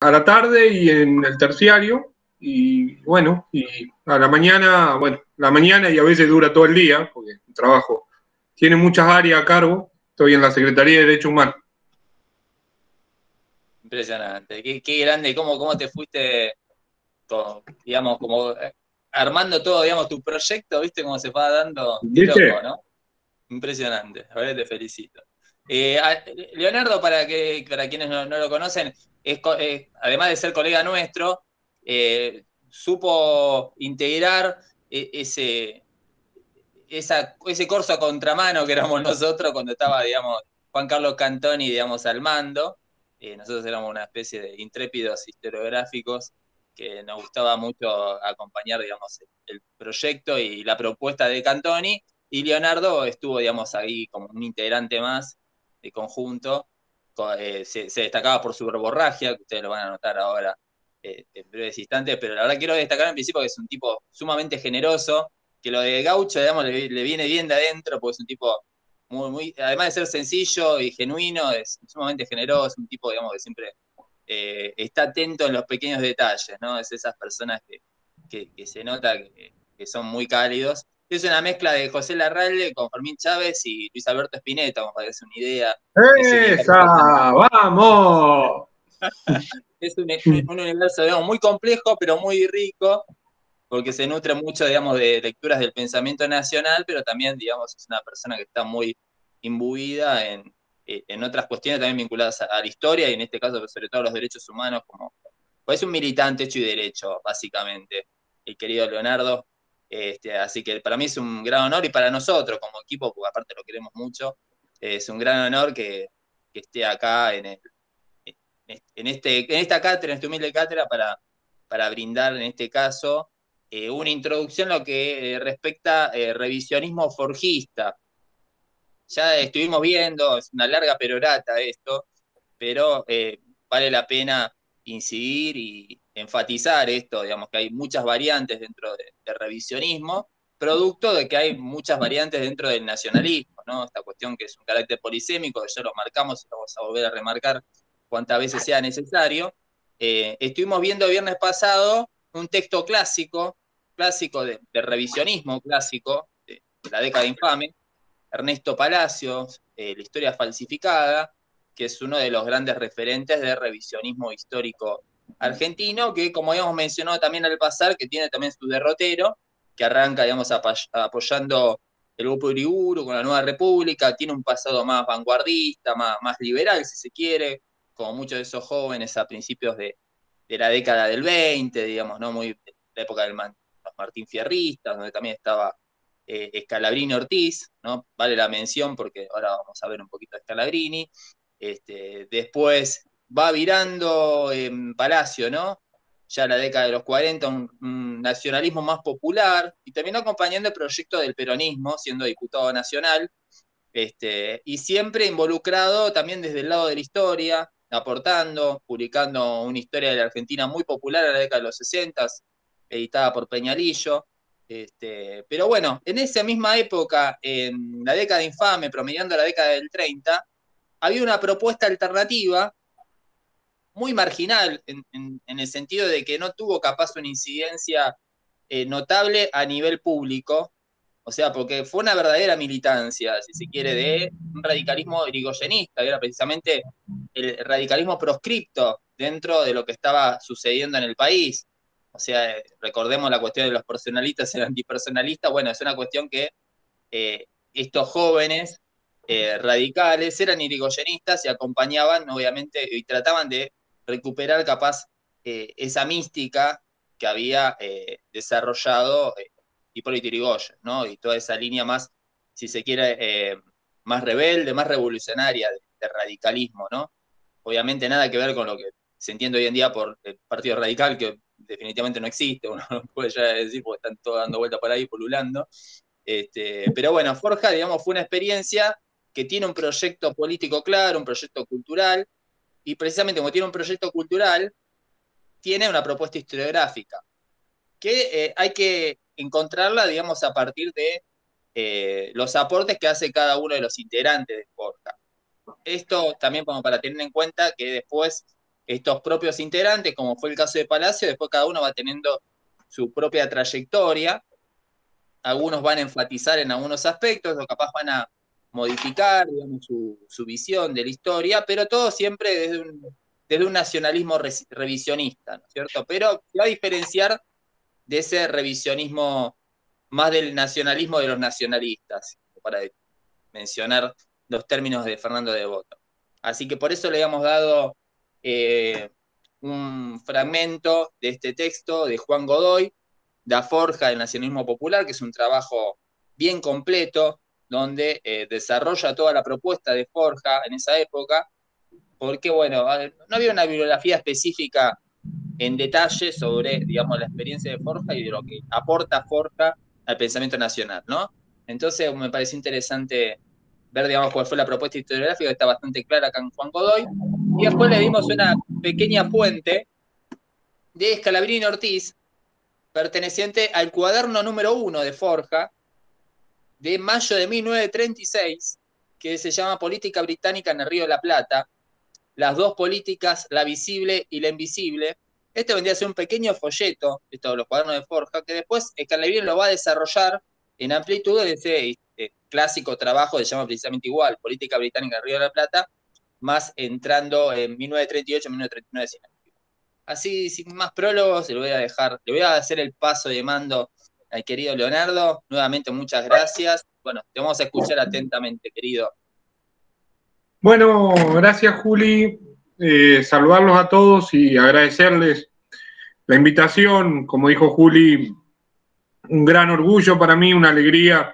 a la tarde y en el terciario, y bueno, y a la mañana, bueno, la mañana y a veces dura todo el día, porque el trabajo tiene muchas áreas a cargo, estoy en la Secretaría de Derechos Humanos. Impresionante. Qué grande, cómo te fuiste, digamos, como armando todo, digamos, tu proyecto, ¿viste? Cómo se va dando de loco, ¿Viste? ¿no? Impresionante, la verdad te felicito. Leonardo, para quienes no lo conocen, además de ser colega nuestro, supo integrar ese corso a contramano que éramos nosotros cuando estaba, digamos, Juan Carlos Cantoni, digamos, al mando. Nosotros éramos una especie de intrépidos historiográficos que nos gustaba mucho acompañar, digamos, el proyecto y la propuesta de Cantoni, y Leonardo estuvo, digamos, ahí como un integrante más de conjunto. Se destacaba por su verborragia, que ustedes lo van a notar ahora en breves instantes, pero la verdad quiero destacar en principio que es un tipo sumamente generoso, que lo de Gaucho, digamos, le viene bien de adentro, porque es un tipo además de ser sencillo y genuino, es sumamente generoso, un tipo, digamos, que siempre está atento en los pequeños detalles, ¿no? Es esas personas que se nota que son muy cálidos. Es una mezcla de José Larralde con Fermín Chávez y Luis Alberto Spinetta, como para que se una idea. Es un ¡Esa! universo, ¡Vamos! es un universo, digamos, muy complejo, pero muy rico, porque se nutre mucho, digamos, de lecturas del pensamiento nacional, pero también, digamos, es una persona que está muy imbuida en otras cuestiones también vinculadas a la historia, y en este caso, sobre todo, a los derechos humanos, como pues es un militante hecho y derecho, básicamente, el querido Leonardo. Así que para mí es un gran honor, y para nosotros como equipo, porque aparte lo queremos mucho, es un gran honor que esté acá en esta cátedra, en esta humilde cátedra, para brindar en este caso una introducción a lo que respecta revisionismo forjista. Ya estuvimos viendo, es una larga perorata esto, pero vale la pena incidir y enfatizar esto, digamos que hay muchas variantes dentro de revisionismo, producto de que hay muchas variantes dentro del nacionalismo, ¿no? Esta cuestión que es un carácter polisémico, que ya lo marcamos y lo vamos a volver a remarcar cuantas veces sea necesario. Estuvimos viendo el viernes pasado un texto clásico de revisionismo clásico, de la década infame, Ernesto Palacios, La historia falsificada, que es uno de los grandes referentes de revisionismo histórico argentino, que como habíamos mencionado también al pasar, que tiene también su derrotero, que arranca, digamos, apoyando el grupo Uriburu con la Nueva República, tiene un pasado más vanguardista, más liberal, si se quiere, como muchos de esos jóvenes a principios de la década del 20, digamos, ¿no? Muy de la época de los Martín Fierristas, donde también estaba Scalabrini Ortiz, ¿no? Vale la mención porque ahora vamos a ver un poquito de Scalabrini. Después va virando en Palacio, ¿no? Ya en la década de los 40, un nacionalismo más popular, y terminó acompañando el proyecto del peronismo, siendo diputado nacional, y siempre involucrado también desde el lado de la historia, aportando, publicando una historia de la Argentina muy popular en la década de los 60, editada por Peñalillo. Pero bueno, en esa misma época, en la década infame, promediando la década del 30, había una propuesta alternativa muy marginal en el sentido de que no tuvo capaz una incidencia notable a nivel público, o sea, porque fue una verdadera militancia, si se quiere, de un radicalismo irigoyenista, que era precisamente el radicalismo proscripto dentro de lo que estaba sucediendo en el país. O sea, recordemos la cuestión de los personalistas y antipersonalistas, bueno, es una cuestión que estos jóvenes radicales eran irigoyenistas y acompañaban, obviamente, y trataban de recuperar capaz esa mística que había desarrollado Hipólito Yrigoyen, ¿no? Y toda esa línea más, si se quiere, más rebelde, más revolucionaria de radicalismo, ¿no? Obviamente nada que ver con lo que se entiende hoy en día por el Partido Radical, que definitivamente no existe, uno no puede ya decir porque están todos dando vueltas por ahí, pululando. Pero bueno, Forja, digamos, fue una experiencia que tiene un proyecto político claro, un proyecto cultural, y precisamente como tiene un proyecto cultural, tiene una propuesta historiográfica, que hay que encontrarla, digamos, a partir de los aportes que hace cada uno de los integrantes de Forja. Esto también como para tener en cuenta que después estos propios integrantes, como fue el caso de Palacio, después cada uno va teniendo su propia trayectoria, algunos van a enfatizar en algunos aspectos, o capaz van a modificar, digamos, su visión de la historia, pero todo siempre desde un nacionalismo revisionista, ¿no es cierto? Pero se va a diferenciar de ese revisionismo más del nacionalismo de los nacionalistas, para mencionar los términos de Fernando Devoto. Así que por eso le hemos dado un fragmento de este texto de Juan Godoy, Da Forja del Nacionalismo Popular, que es un trabajo bien completo, donde desarrolla toda la propuesta de Forja en esa época, porque, bueno, no había una bibliografía específica en detalle sobre, digamos, la experiencia de Forja y de lo que aporta Forja al pensamiento nacional, ¿no? Entonces me pareció interesante ver, digamos, cuál fue la propuesta historiográfica, que está bastante clara acá en Juan Godoy, y después le dimos una pequeña fuente de Scalabrini Ortiz, perteneciente al cuaderno número 1 de Forja, de mayo de 1936, que se llama Política Británica en el Río de la Plata, las dos políticas, la visible y la invisible. Este vendría a ser un pequeño folleto de todos los cuadernos de Forja, que después Scalabrini lo va a desarrollar en amplitud de ese clásico trabajo que se llama precisamente igual, Política Británica en el Río de la Plata, más entrando en 1938-1939. Así, sin más prólogos, le voy a hacer el paso de mando al querido Leonardo. Nuevamente, muchas gracias. Bueno, te vamos a escuchar atentamente, querido. Bueno, gracias, Juli. Saludarlos a todos y agradecerles la invitación. Como dijo Juli, un gran orgullo para mí, una alegría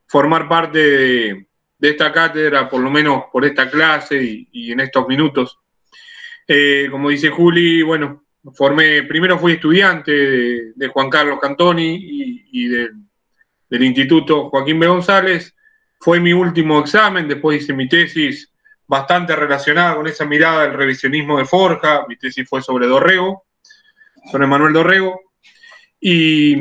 formar parte de esta cátedra, por lo menos por esta clase y en estos minutos. Como dice Juli, bueno, primero fui estudiante de Juan Carlos Cantoni y del Instituto Joaquín B. González. Fue mi último examen, después hice mi tesis bastante relacionada con esa mirada del revisionismo de Forja. Mi tesis fue sobre Dorrego, sobre Manuel Dorrego. Y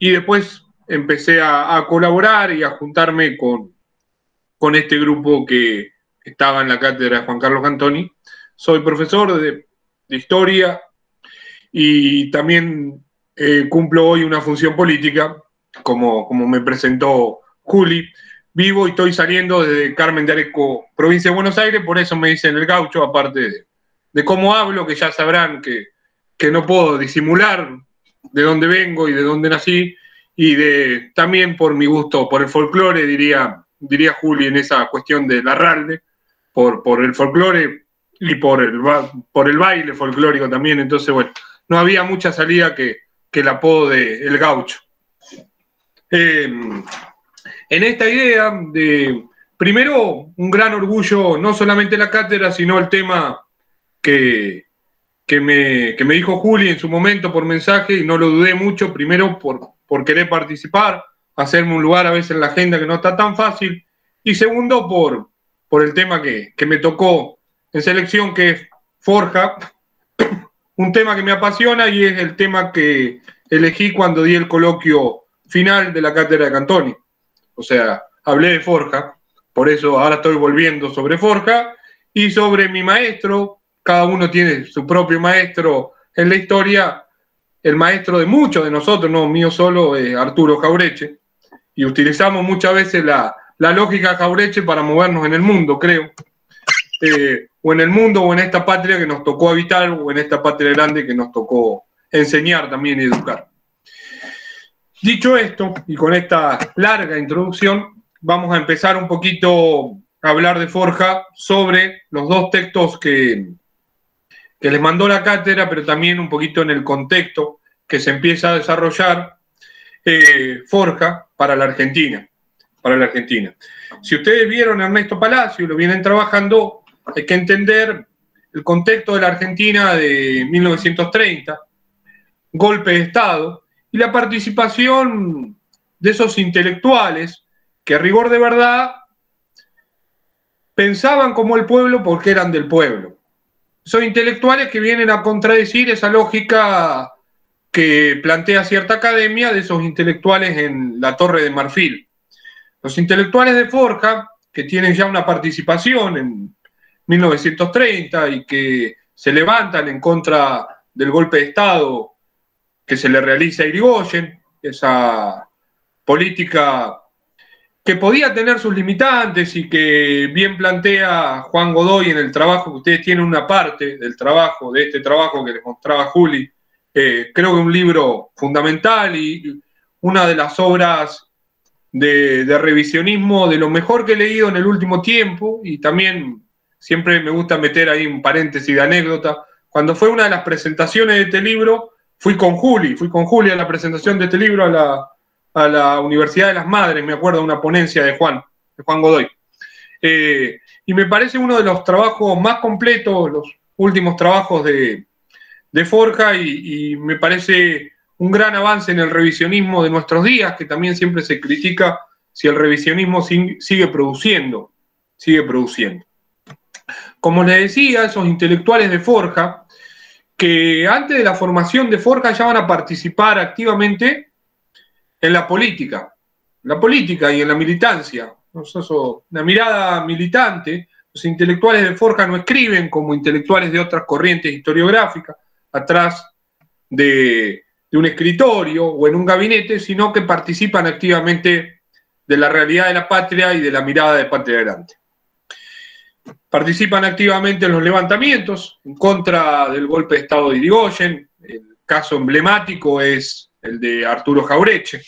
después empecé a colaborar y a juntarme con este grupo que estaba en la cátedra de Juan Carlos Cantoni. Soy profesor de historia y también cumplo hoy una función política, como me presentó Juli. Vivo y estoy saliendo desde Carmen de Areco, provincia de Buenos Aires, por eso me dicen el gaucho, aparte de cómo hablo, que ya sabrán que no puedo disimular de dónde vengo y de dónde nací, y también por mi gusto por el folclore, diría Juli, en esa cuestión de Larralde, por el folclore y por el baile folclórico también. Entonces, bueno, no había mucha salida que el apodo de El Gaucho. En esta idea de, primero, un gran orgullo, no solamente la cátedra, sino el tema que me dijo Juli en su momento por mensaje, y no lo dudé mucho, primero por querer participar, hacerme un lugar a veces en la agenda que no está tan fácil, y segundo por el tema que me tocó en selección, que es Forja, un tema que me apasiona y es el tema que elegí cuando di el coloquio final de la cátedra de Cantoni. O sea, hablé de Forja, por eso ahora estoy volviendo sobre Forja y sobre mi maestro. Cada uno tiene su propio maestro en la historia. El maestro de muchos de nosotros, no mío solo, es Arturo Jaureche, y utilizamos muchas veces la lógica Jaureche para movernos en el mundo, creo. O en el mundo o en esta patria que nos tocó habitar, o en esta patria grande que nos tocó enseñar también y educar. Dicho esto, y con esta larga introducción, vamos a empezar un poquito a hablar de Forja sobre los dos textos que les mandó la cátedra, pero también un poquito en el contexto que se empieza a desarrollar Forja para la Argentina. Si ustedes vieron a Ernesto Palacio y lo vienen trabajando, hay que entender el contexto de la Argentina de 1930, golpe de Estado, y la participación de esos intelectuales que a rigor de verdad pensaban como el pueblo porque eran del pueblo. Son intelectuales que vienen a contradecir esa lógica que plantea cierta academia de esos intelectuales en la Torre de Marfil. Los intelectuales de Forja, que tienen ya una participación en 1930 y que se levantan en contra del golpe de Estado que se le realiza a Irigoyen, esa política que podía tener sus limitantes y que bien plantea Juan Godoy en el trabajo, que ustedes tienen una parte del trabajo, de este trabajo que les mostraba Juli, creo que un libro fundamental y una de las obras de revisionismo de lo mejor que he leído en el último tiempo, y también siempre me gusta meter ahí un paréntesis de anécdota. Cuando fue una de las presentaciones de este libro, fui con Juli a la presentación de este libro a la Universidad de las Madres, me acuerdo de una ponencia de Juan Godoy. Y me parece uno de los trabajos más completos, los últimos trabajos de Forja, y me parece un gran avance en el revisionismo de nuestros días, que también siempre se critica si el revisionismo sigue produciendo. Como les decía, esos intelectuales de Forja, que antes de la formación de Forja ya van a participar activamente en la política y en la militancia. Una mirada militante. Los intelectuales de Forja no escriben como intelectuales de otras corrientes historiográficas, atrás de un escritorio o en un gabinete, sino que participan activamente de la realidad de la patria y de la mirada de Patria Grande. Participan activamente en los levantamientos en contra del golpe de Estado de Irigoyen. El caso emblemático es el de Arturo Jauretche.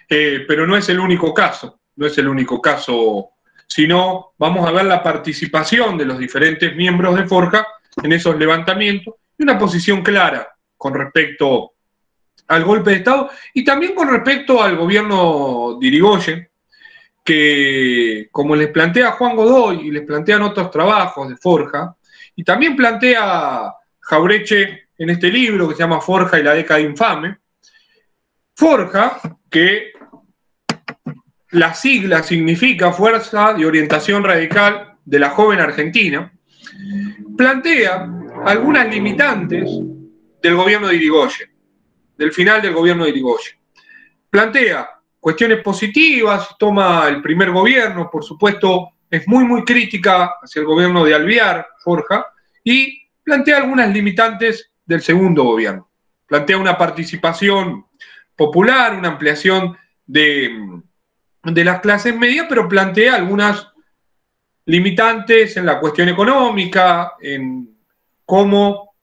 Pero no es el único caso, sino vamos a ver la participación de los diferentes miembros de Forja en esos levantamientos y una posición clara con respecto al golpe de Estado y también con respecto al gobierno de Irigoyen, que, como les plantea Juan Godoy y les plantean otros trabajos de Forja, y también plantea Jauretche en este libro que se llama Forja y la década infame, Forja, que la sigla significa Fuerza de Orientación Radical de la Joven Argentina, plantea algunas limitantes del gobierno de Irigoyen, del final del gobierno de Irigoyen. Plantea cuestiones positivas, toma el primer gobierno, por supuesto, es muy crítica hacia el gobierno de Alvear, Forja, y plantea algunas limitantes del segundo gobierno. Plantea una participación popular, una ampliación de las clases medias, pero plantea algunas limitantes en la cuestión económica, en cómo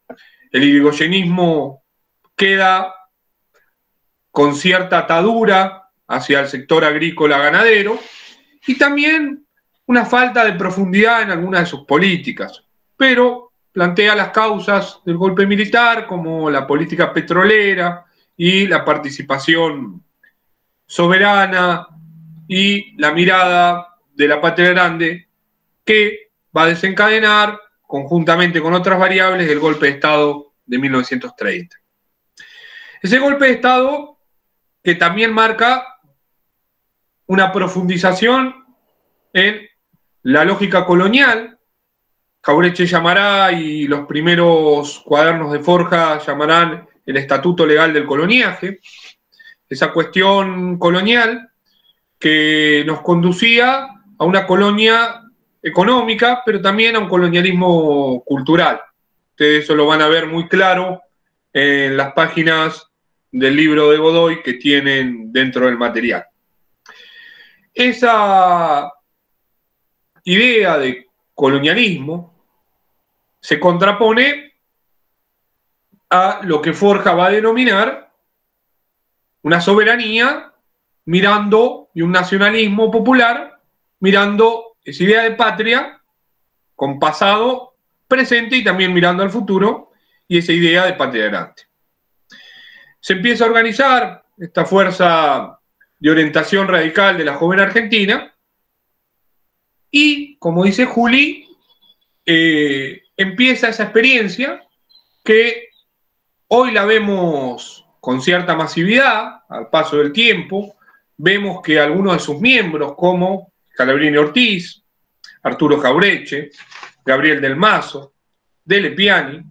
el irigoyenismo queda con cierta atadura hacia el sector agrícola ganadero y también una falta de profundidad en algunas de sus políticas, pero plantea las causas del golpe militar como la política petrolera y la participación soberana y la mirada de la Patria Grande que va a desencadenar, conjuntamente con otras variables, el golpe de Estado de 1930. Ese golpe de Estado que también marca una profundización en la lógica colonial. Jauretche llamará, y los primeros cuadernos de Forja llamarán, el estatuto legal del coloniaje, esa cuestión colonial que nos conducía a una colonia económica, pero también a un colonialismo cultural. Ustedes eso lo van a ver muy claro en las páginas del libro de Godoy que tienen dentro del material. Esa idea de colonialismo se contrapone a lo que Forja va a denominar una soberanía mirando, y un nacionalismo popular mirando esa idea de patria con pasado, presente y también mirando al futuro, y esa idea de Patria Grande. Se empieza a organizar esta fuerza de orientación radical de la Joven Argentina y, como dice Juli, empieza esa experiencia que hoy la vemos con cierta masividad al paso del tiempo. Vemos que algunos de sus miembros, como Scalabrini Ortiz, Arturo Jauretche, Gabriel del Mazo, Dele Piani,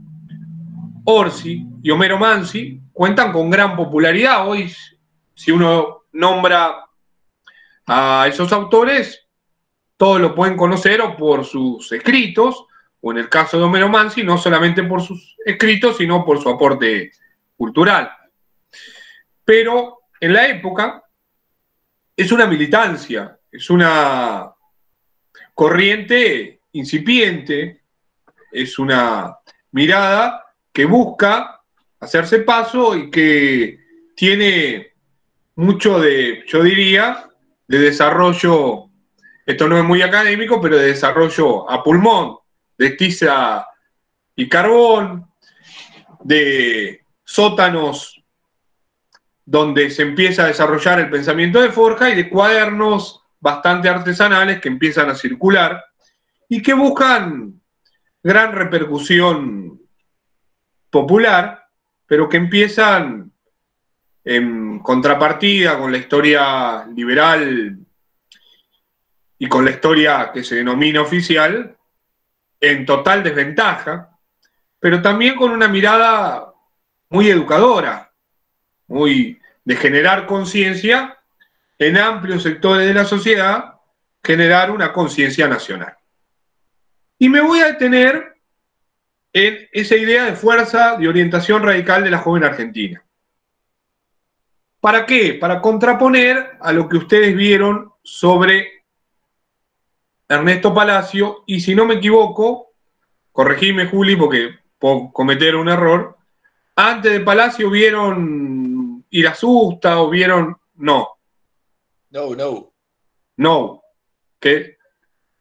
Orsi y Homero Mansi, cuentan con gran popularidad. Hoy, si uno nombra a esos autores, todos lo pueden conocer o por sus escritos o en el caso de Homero Mansi, no solamente por sus escritos, sino por su aporte cultural. Pero en la época es una militancia, es una corriente incipiente, es una mirada que busca hacerse paso y que tiene mucho de, yo diría, de desarrollo, esto no es muy académico, pero de desarrollo a pulmón, de tiza y carbón, de sótanos donde se empieza a desarrollar el pensamiento de Forja y de cuadernos bastante artesanales que empiezan a circular y que buscan gran repercusión popular, pero que empiezan en contrapartida con la historia liberal y con la historia que se denomina oficial, en total desventaja, pero también con una mirada muy educadora, muy de generar conciencia en amplios sectores de la sociedad, generar una conciencia nacional. Y me voy a detener en esa idea de fuerza de orientación radical de la joven argentina. ¿Para qué? Para contraponer a lo que ustedes vieron sobre Ernesto Palacio, y si no me equivoco, corregime Juli porque puedo cometer un error, antes de Palacio vieron Irasusta o vieron... No. No. ¿Qué?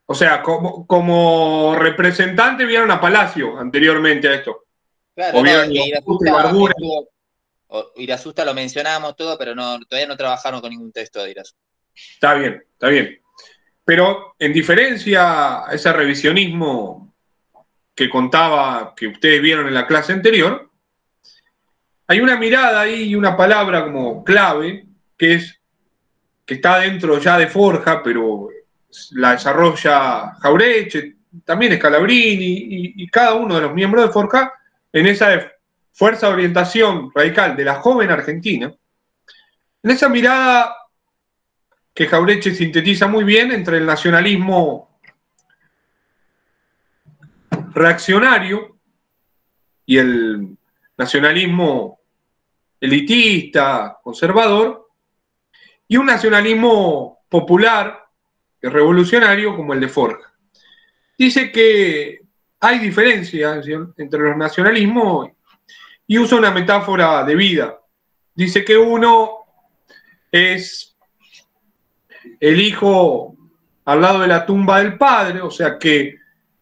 O sea, como representante vieron a Palacio anteriormente a esto. Claro, no, es que Irasusta lo mencionábamos todo, pero no, todavía no trabajaron con ningún texto de Irasusta. Está bien, está bien. Pero en diferencia a ese revisionismo que contaba, que ustedes vieron en la clase anterior, hay una mirada ahí y una palabra como clave, que está dentro ya de Forja, pero la desarrolla Jauretche, también Scalabrini y cada uno de los miembros de Forja, en esa fuerza de orientación radical de la joven Argentina, en esa mirada que Jauretche sintetiza muy bien entre el nacionalismo reaccionario y el nacionalismo elitista, conservador, y un nacionalismo popular, revolucionario como el de Forja. Dice que hay diferencias entre los nacionalismos y usa una metáfora de vida. Dice que uno es el hijo al lado de la tumba del padre, o sea que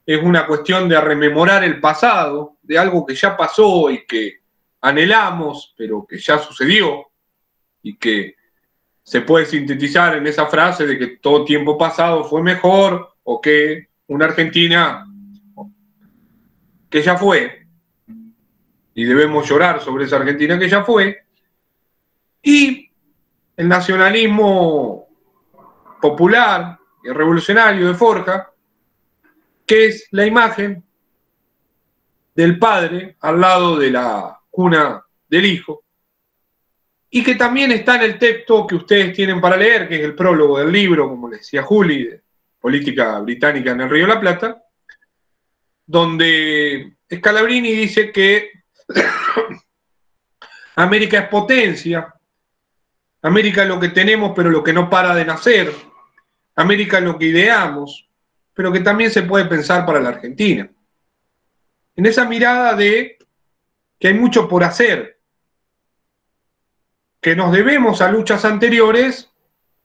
es una cuestión de rememorar el pasado, de algo que ya pasó y que anhelamos, pero que ya sucedió, y que se puede sintetizar en esa frase de que todo tiempo pasado fue mejor, o que una Argentina que ya fue, y debemos llorar sobre esa Argentina que ya fue, y el nacionalismo popular y revolucionario de Forja, que es la imagen del padre al lado de la cuna del hijo, y que también está en el texto que ustedes tienen para leer, que es el prólogo del libro, como les decía Juli, de Política Británica en el Río de la Plata, donde Scalabrini dice que América es potencia, América es lo que tenemos pero lo que no para de nacer, América es lo que ideamos, pero que también se puede pensar para la Argentina. En esa mirada de que hay mucho por hacer, que nos debemos a luchas anteriores,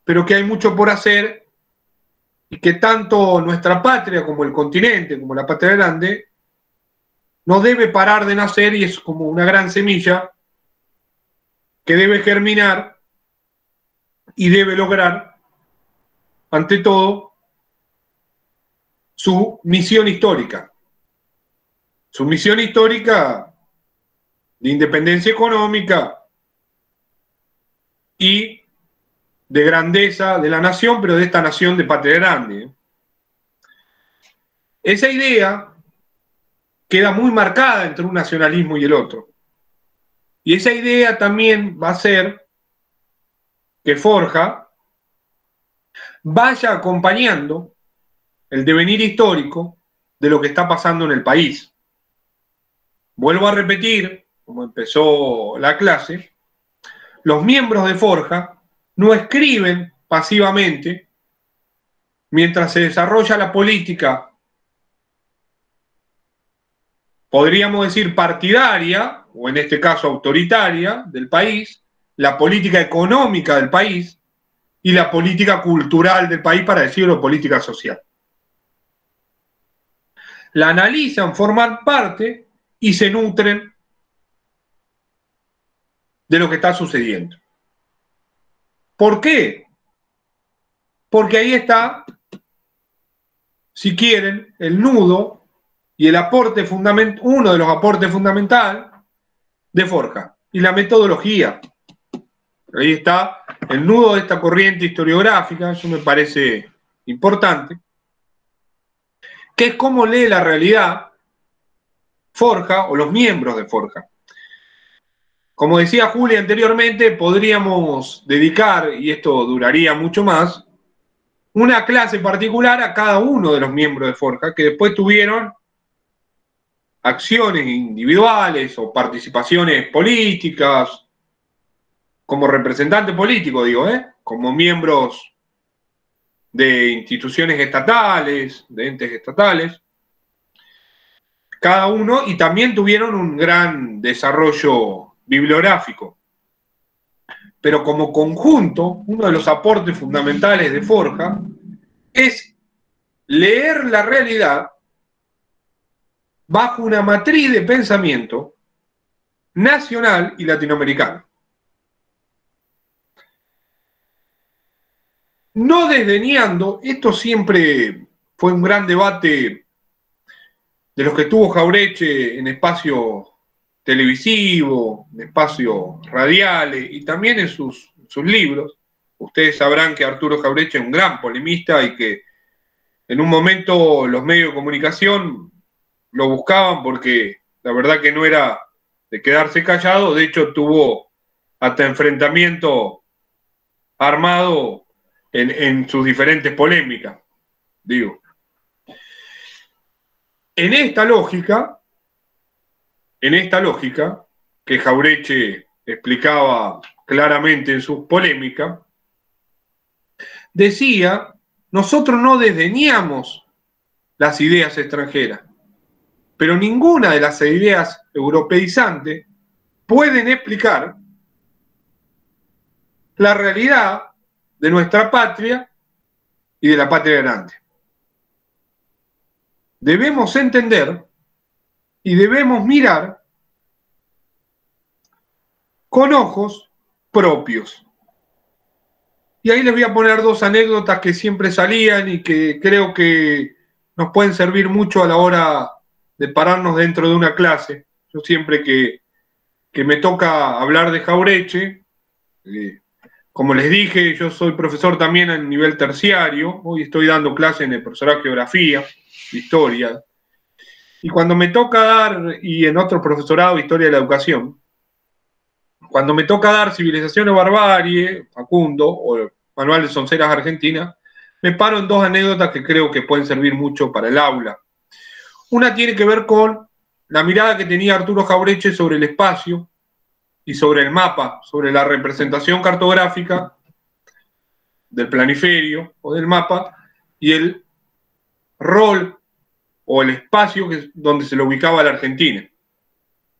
pero que hay mucho por hacer y que tanto nuestra patria como el continente, como la patria grande, no debe parar de nacer y es como una gran semilla que debe germinar y debe lograr, ante todo, su misión histórica. Su misión histórica de independencia económica y de grandeza de la nación, pero de esta nación de patria grande. Esa idea queda muy marcada entre un nacionalismo y el otro. Y esa idea también va a ser que Forja vaya acompañando el devenir histórico de lo que está pasando en el país. Vuelvo a repetir, como empezó la clase, los miembros de Forja no escriben pasivamente mientras se desarrolla la política, podríamos decir partidaria, o en este caso autoritaria, del país, la política económica del país y la política cultural del país, para decirlo, política social. La analizan, forman parte y se nutren de lo que está sucediendo. ¿Por qué? Porque ahí está, si quieren, el nudo y el aporte fundamental, uno de los aportes fundamentales de Forja, y la metodología. Ahí está el nudo de esta corriente historiográfica, eso me parece importante, que es cómo lee la realidad Forja o los miembros de Forja. Como decía Julia anteriormente, podríamos dedicar, y esto duraría mucho más, una clase particular a cada uno de los miembros de Forja, que después tuvieron acciones individuales o participaciones políticas, como representante político, digo, como miembros de instituciones estatales, de entes estatales, cada uno, y también tuvieron un gran desarrollo bibliográfico. Pero como conjunto, uno de los aportes fundamentales de Forja es leer la realidad bajo una matriz de pensamiento nacional y latinoamericano. No desdeñando, esto siempre fue un gran debate de los que tuvo Jauretche en espacio televisivo, en espacio radiales y también en sus libros. Ustedes sabrán que Arturo Jauretche es un gran polemista y que en un momento los medios de comunicación lo buscaban porque la verdad que no era de quedarse callado, de hecho tuvo hasta enfrentamiento armado en sus diferentes polémicas, digo. En esta lógica, que Jauretche explicaba claramente en sus polémicas, decía, nosotros no desdeñamos las ideas extranjeras, pero ninguna de las ideas europeizantes pueden explicar la realidad de nuestra patria y de la patria grande. Debemos entender y debemos mirar con ojos propios. Y ahí les voy a poner dos anécdotas que siempre salían y que creo que nos pueden servir mucho a la hora de pararnos dentro de una clase. Yo siempre que me toca hablar de Jauretche, como les dije, yo soy profesor también a nivel terciario, hoy estoy dando clases en el profesorado de Geografía, de Historia, y cuando me toca dar, y en otro profesorado de Historia de la Educación, cuando me toca dar Civilización o Barbarie, Facundo, o Manual de Sonceras Argentina, me paro en dos anécdotas que creo que pueden servir mucho para el aula. Una tiene que ver con la mirada que tenía Arturo Jauretche sobre el espacio y sobre el mapa, sobre la representación cartográfica del planiferio o del mapa y el rol o el espacio donde se lo ubicaba la Argentina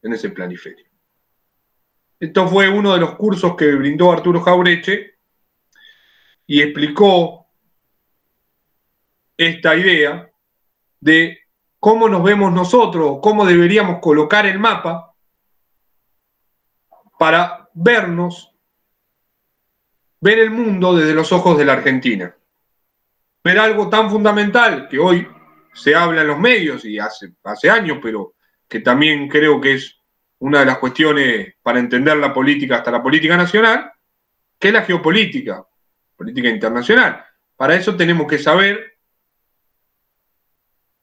en ese planiferio. Esto fue uno de los cursos que brindó Arturo Jauretche y explicó esta idea de cómo nos vemos nosotros, cómo deberíamos colocar el mapa para vernos, ver el mundo desde los ojos de la Argentina. Ver algo tan fundamental que hoy se habla en los medios y hace años, pero que también creo que es una de las cuestiones para entender la política, hasta la política nacional, que es la geopolítica, política internacional. Para eso tenemos que saber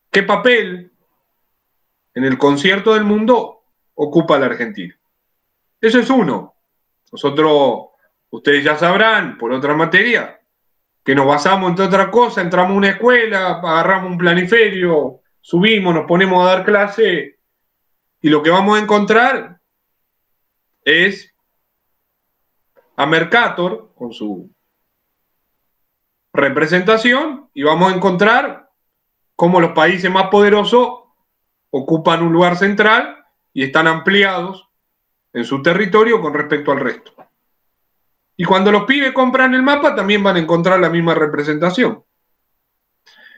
qué papel en el concierto del mundo ocupa la Argentina. Eso es uno. Nosotros, ustedes ya sabrán, por otra materia, que nos basamos entre otras cosas, entramos a una escuela, agarramos un planiferio subimos, nos ponemos a dar clase y lo que vamos a encontrar es a Mercator con su representación y vamos a encontrar cómo los países más poderosos ocupan un lugar central y están ampliados en su territorio con respecto al resto. Y cuando los pibes compran el mapa también van a encontrar la misma representación.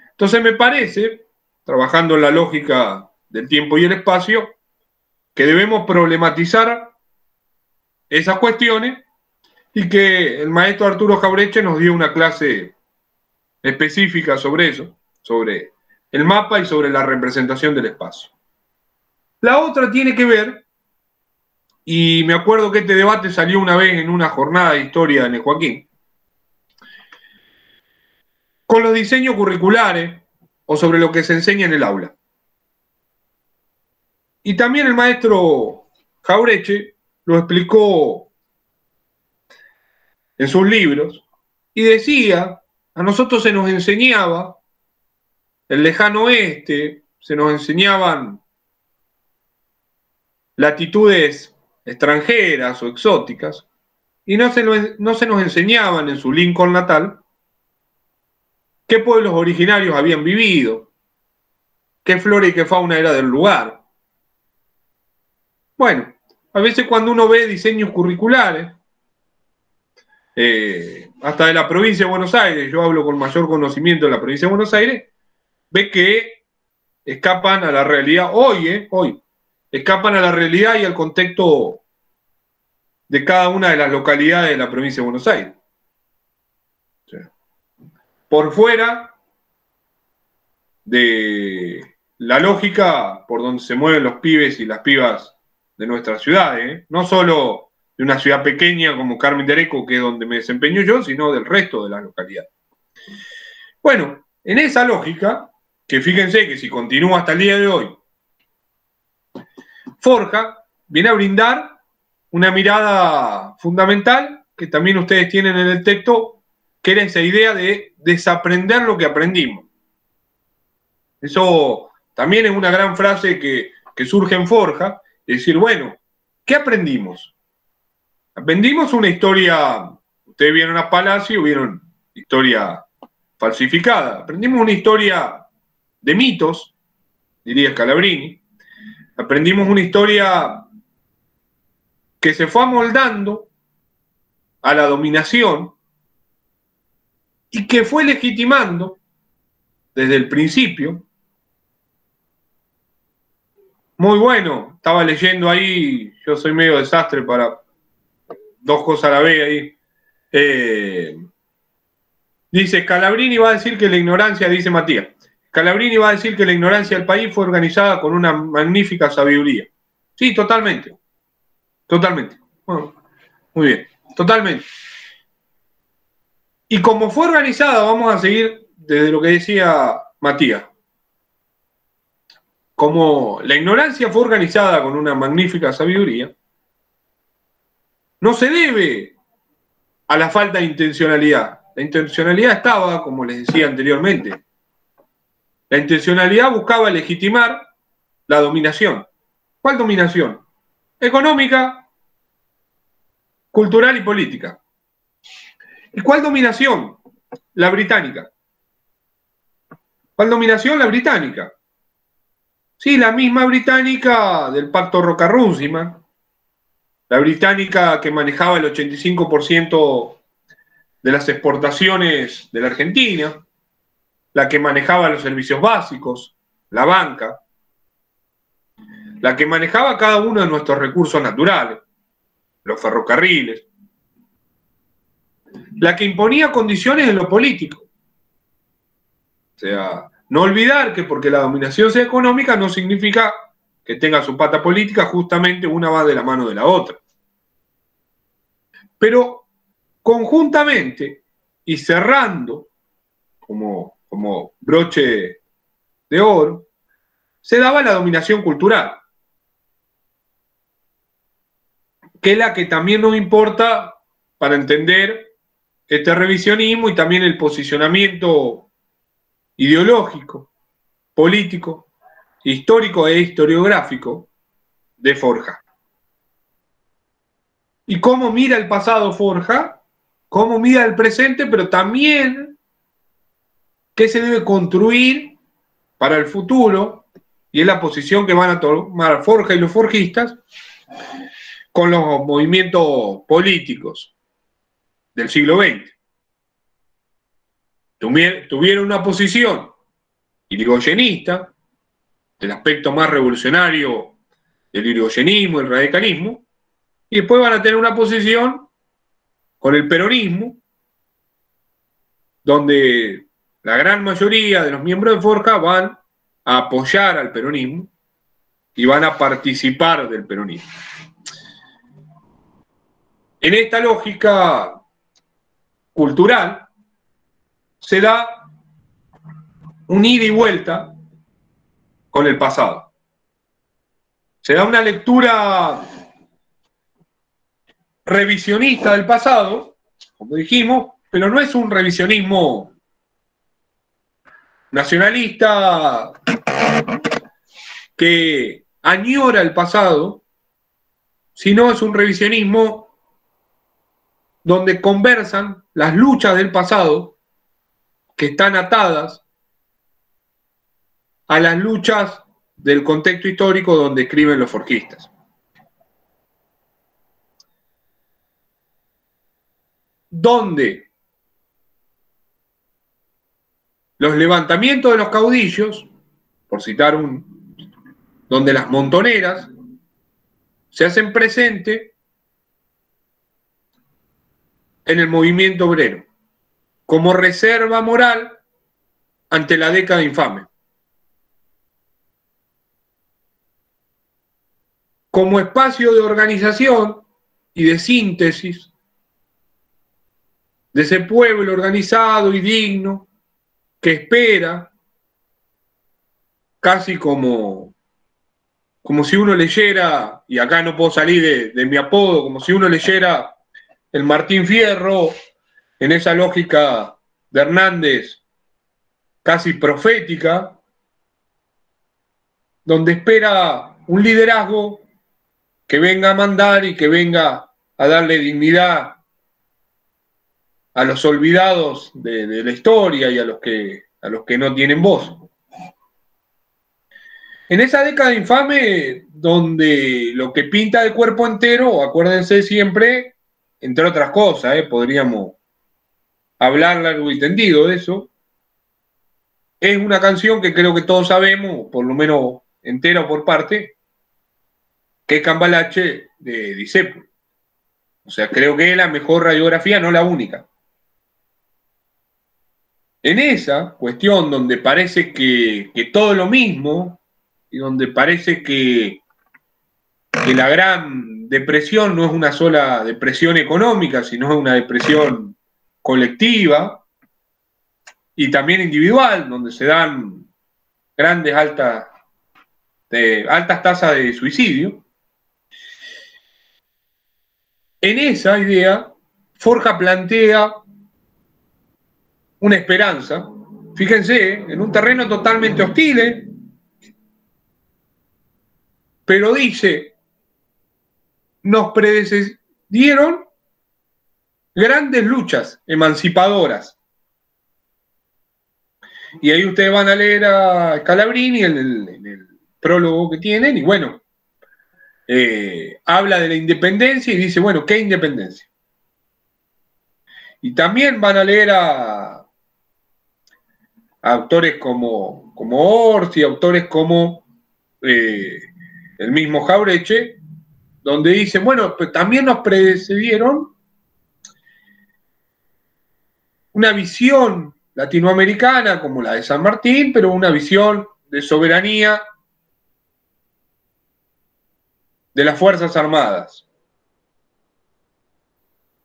Entonces me parece, trabajando en la lógica del tiempo y el espacio, que debemos problematizar esas cuestiones y que el maestro Arturo Jauretche nos dio una clase específica sobre eso, sobre el mapa y sobre la representación del espacio. La otra tiene que ver, y me acuerdo que este debate salió una vez en una jornada de historia en el Joaquín, con los diseños curriculares o sobre lo que se enseña en el aula. Y también el maestro Jauretche lo explicó en sus libros y decía, a nosotros se nos enseñaba el lejano oeste, se nos enseñaban latitudes extranjeras o exóticas, y no se nos enseñaban en su Lincoln natal qué pueblos originarios habían vivido, qué flora y qué fauna era del lugar. Bueno, a veces cuando uno ve diseños curriculares, hasta de la provincia de Buenos Aires, yo hablo con mayor conocimiento de la provincia de Buenos Aires, ve que escapan a la realidad, hoy, escapan a la realidad y al contexto de cada una de las localidades de la provincia de Buenos Aires. O sea, por fuera de la lógica por donde se mueven los pibes y las pibas de nuestras ciudades, no solo de una ciudad pequeña como Carmen de Areco, que es donde me desempeño yo, sino del resto de las localidades. Bueno, en esa lógica, que fíjense que si continúa hasta el día de hoy, Forja viene a brindar una mirada fundamental que también ustedes tienen en el texto, que era esa idea de desaprender lo que aprendimos. Eso también es una gran frase que surge en Forja, es decir, bueno, ¿qué aprendimos? Aprendimos una historia, ustedes vieron a Palacio, vieron historia falsificada, aprendimos una historia de mitos, diría Scalabrini, aprendimos una historia que se fue amoldando a la dominación y que fue legitimando desde el principio. Muy bueno, estaba leyendo ahí, yo soy medio desastre para dos cosas a la vez ahí. Dice, Scalabrini va a decir que la ignorancia, dice Matías, Scalabrini va a decir que la ignorancia del país fue organizada con una magnífica sabiduría. Sí, totalmente. Totalmente. Bueno, muy bien, totalmente. Y como fue organizada, vamos a seguir desde lo que decía Matías. Como la ignorancia fue organizada con una magnífica sabiduría, no se debe a la falta de intencionalidad. La intencionalidad estaba, como les decía anteriormente. La intencionalidad buscaba legitimar la dominación. ¿Cuál dominación? Económica, cultural y política. ¿Y cuál dominación? La británica. ¿Cuál dominación? La británica. Sí, la misma británica del pacto Roca-Runciman, la británica que manejaba el 85% de las exportaciones de la Argentina, la que manejaba los servicios básicos, la banca, la que manejaba cada uno de nuestros recursos naturales, los ferrocarriles, la que imponía condiciones en lo político. O sea, no olvidar que porque la dominación sea económica no significa que tenga su pata política, justamente una va de la mano de la otra. Pero conjuntamente y cerrando como broche de oro, se daba la dominación cultural, que es la que también nos importa para entender este revisionismo y también el posicionamiento ideológico, político, histórico e historiográfico de Forja. ¿Y cómo mira el pasado Forja? ¿Cómo mira el presente? Pero también qué se debe construir para el futuro, y es la posición que van a tomar Forja y los forjistas con los movimientos políticos del siglo XX. Tuvieron una posición irigoyenista, del aspecto más revolucionario del irigoyenismo, el radicalismo, y después van a tener una posición con el peronismo, donde la gran mayoría de los miembros de Forja van a apoyar al peronismo y van a participar del peronismo. En esta lógica cultural se da un ida y vuelta con el pasado. Se da una lectura revisionista del pasado, como dijimos, pero no es un revisionismo nacionalista que añora el pasado, sino es un revisionismo donde conversan las luchas del pasado que están atadas a las luchas del contexto histórico donde escriben los forjistas. Donde los levantamientos de los caudillos, por citar donde las montoneras se hacen presente en el movimiento obrero, como reserva moral ante la década infame. Como espacio de organización y de síntesis de ese pueblo organizado y digno que espera, casi como si uno leyera, y acá no puedo salir de mi apodo, como si uno leyera el Martín Fierro, en esa lógica de Hernández casi profética, donde espera un liderazgo que venga a mandar y que venga a darle dignidad a los olvidados de la historia y a los que no tienen voz. En esa década infame, donde lo que pinta de cuerpo entero, acuérdense siempre, entre otras cosas, podríamos hablar largo y tendido de eso, es una canción que creo que todos sabemos, por lo menos entera o por parte, que es Cambalache de Discépolo. O sea, creo que es la mejor radiografía, no la única. En esa cuestión donde parece que todo es lo mismo y donde parece que la gran depresión no es una sola depresión económica, sino es una depresión colectiva y también individual, donde se dan grandes altas tasas de suicidio. En esa idea, Forja plantea una esperanza, fíjense, en un terreno totalmente hostil, pero dice, nos precedieron grandes luchas emancipadoras. Y ahí ustedes van a leer a Scalabrini en el prólogo que tienen, y bueno, habla de la independencia y dice, bueno, ¿qué independencia? Y también van a leer a autores como Orsi, autores como el mismo Jaureche, donde dicen, bueno, pues también nos precedieron una visión latinoamericana como la de San Martín, pero una visión de soberanía de las Fuerzas Armadas.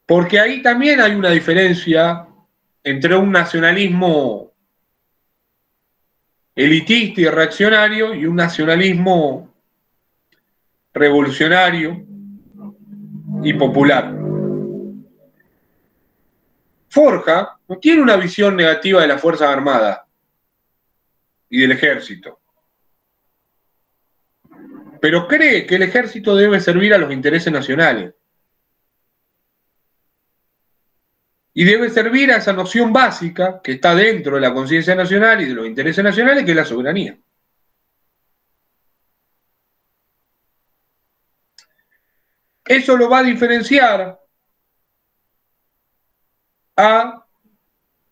Porque ahí también hay una diferencia entre un nacionalismo elitista y reaccionario y un nacionalismo revolucionario y popular. Forja no tiene una visión negativa de las Fuerzas Armadas y del Ejército. pero cree que el ejército debe servir a los intereses nacionales. Y debe servir a esa noción básica que está dentro de la conciencia nacional y de los intereses nacionales, que es la soberanía. Eso lo va a diferenciar a,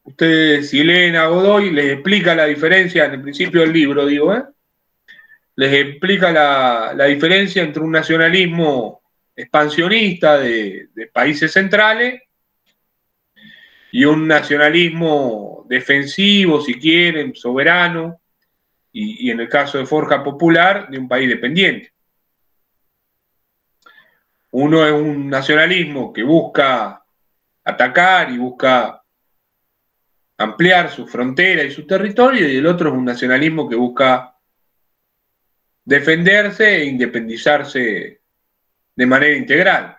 ustedes, si leen a Godoy, les explica la diferencia, en el principio del libro, digo, les explica la diferencia entre un nacionalismo expansionista de países centrales y un nacionalismo defensivo, si quieren, soberano, y en el caso de Forja popular, de un país dependiente. Uno es un nacionalismo que busca atacar y busca ampliar su frontera y su territorio, y el otro es un nacionalismo que busca defenderse e independizarse de manera integral.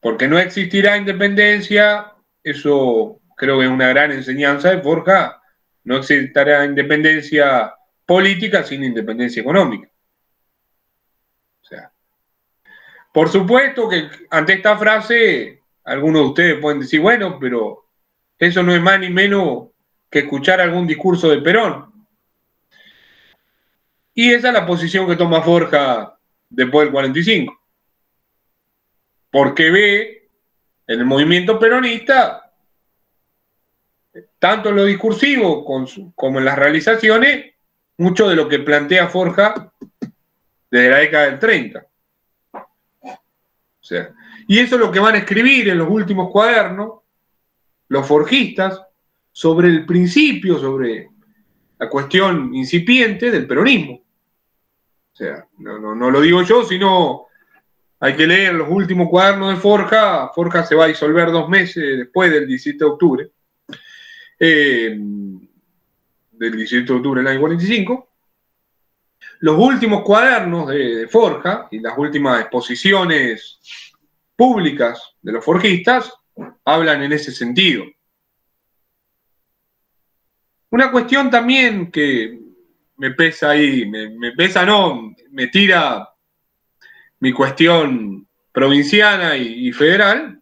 Porque no existirá independencia, eso creo que es una gran enseñanza de Forja, no existirá independencia política sin independencia económica. O sea, por supuesto que ante esta frase, algunos de ustedes pueden decir, bueno, pero eso no es más ni menos que escuchar algún discurso de Perón. Y esa es la posición que toma Forja después del 45. Porque ve en el movimiento peronista, tanto en lo discursivo como en las realizaciones, mucho de lo que plantea Forja desde la década del 30. O sea, y eso es lo que van a escribir en los últimos cuadernos los forjistas sobre el principio, sobre la cuestión incipiente del peronismo. O sea, no lo digo yo, sino hay que leer los últimos cuadernos de Forja. Forja se va a disolver 2 meses después del 17 de octubre. Del 17 de octubre del año 45. Los últimos cuadernos de Forja y las últimas exposiciones públicas de los forjistas hablan en ese sentido. Una cuestión también que me pesa ahí, me tira mi cuestión provinciana y federal.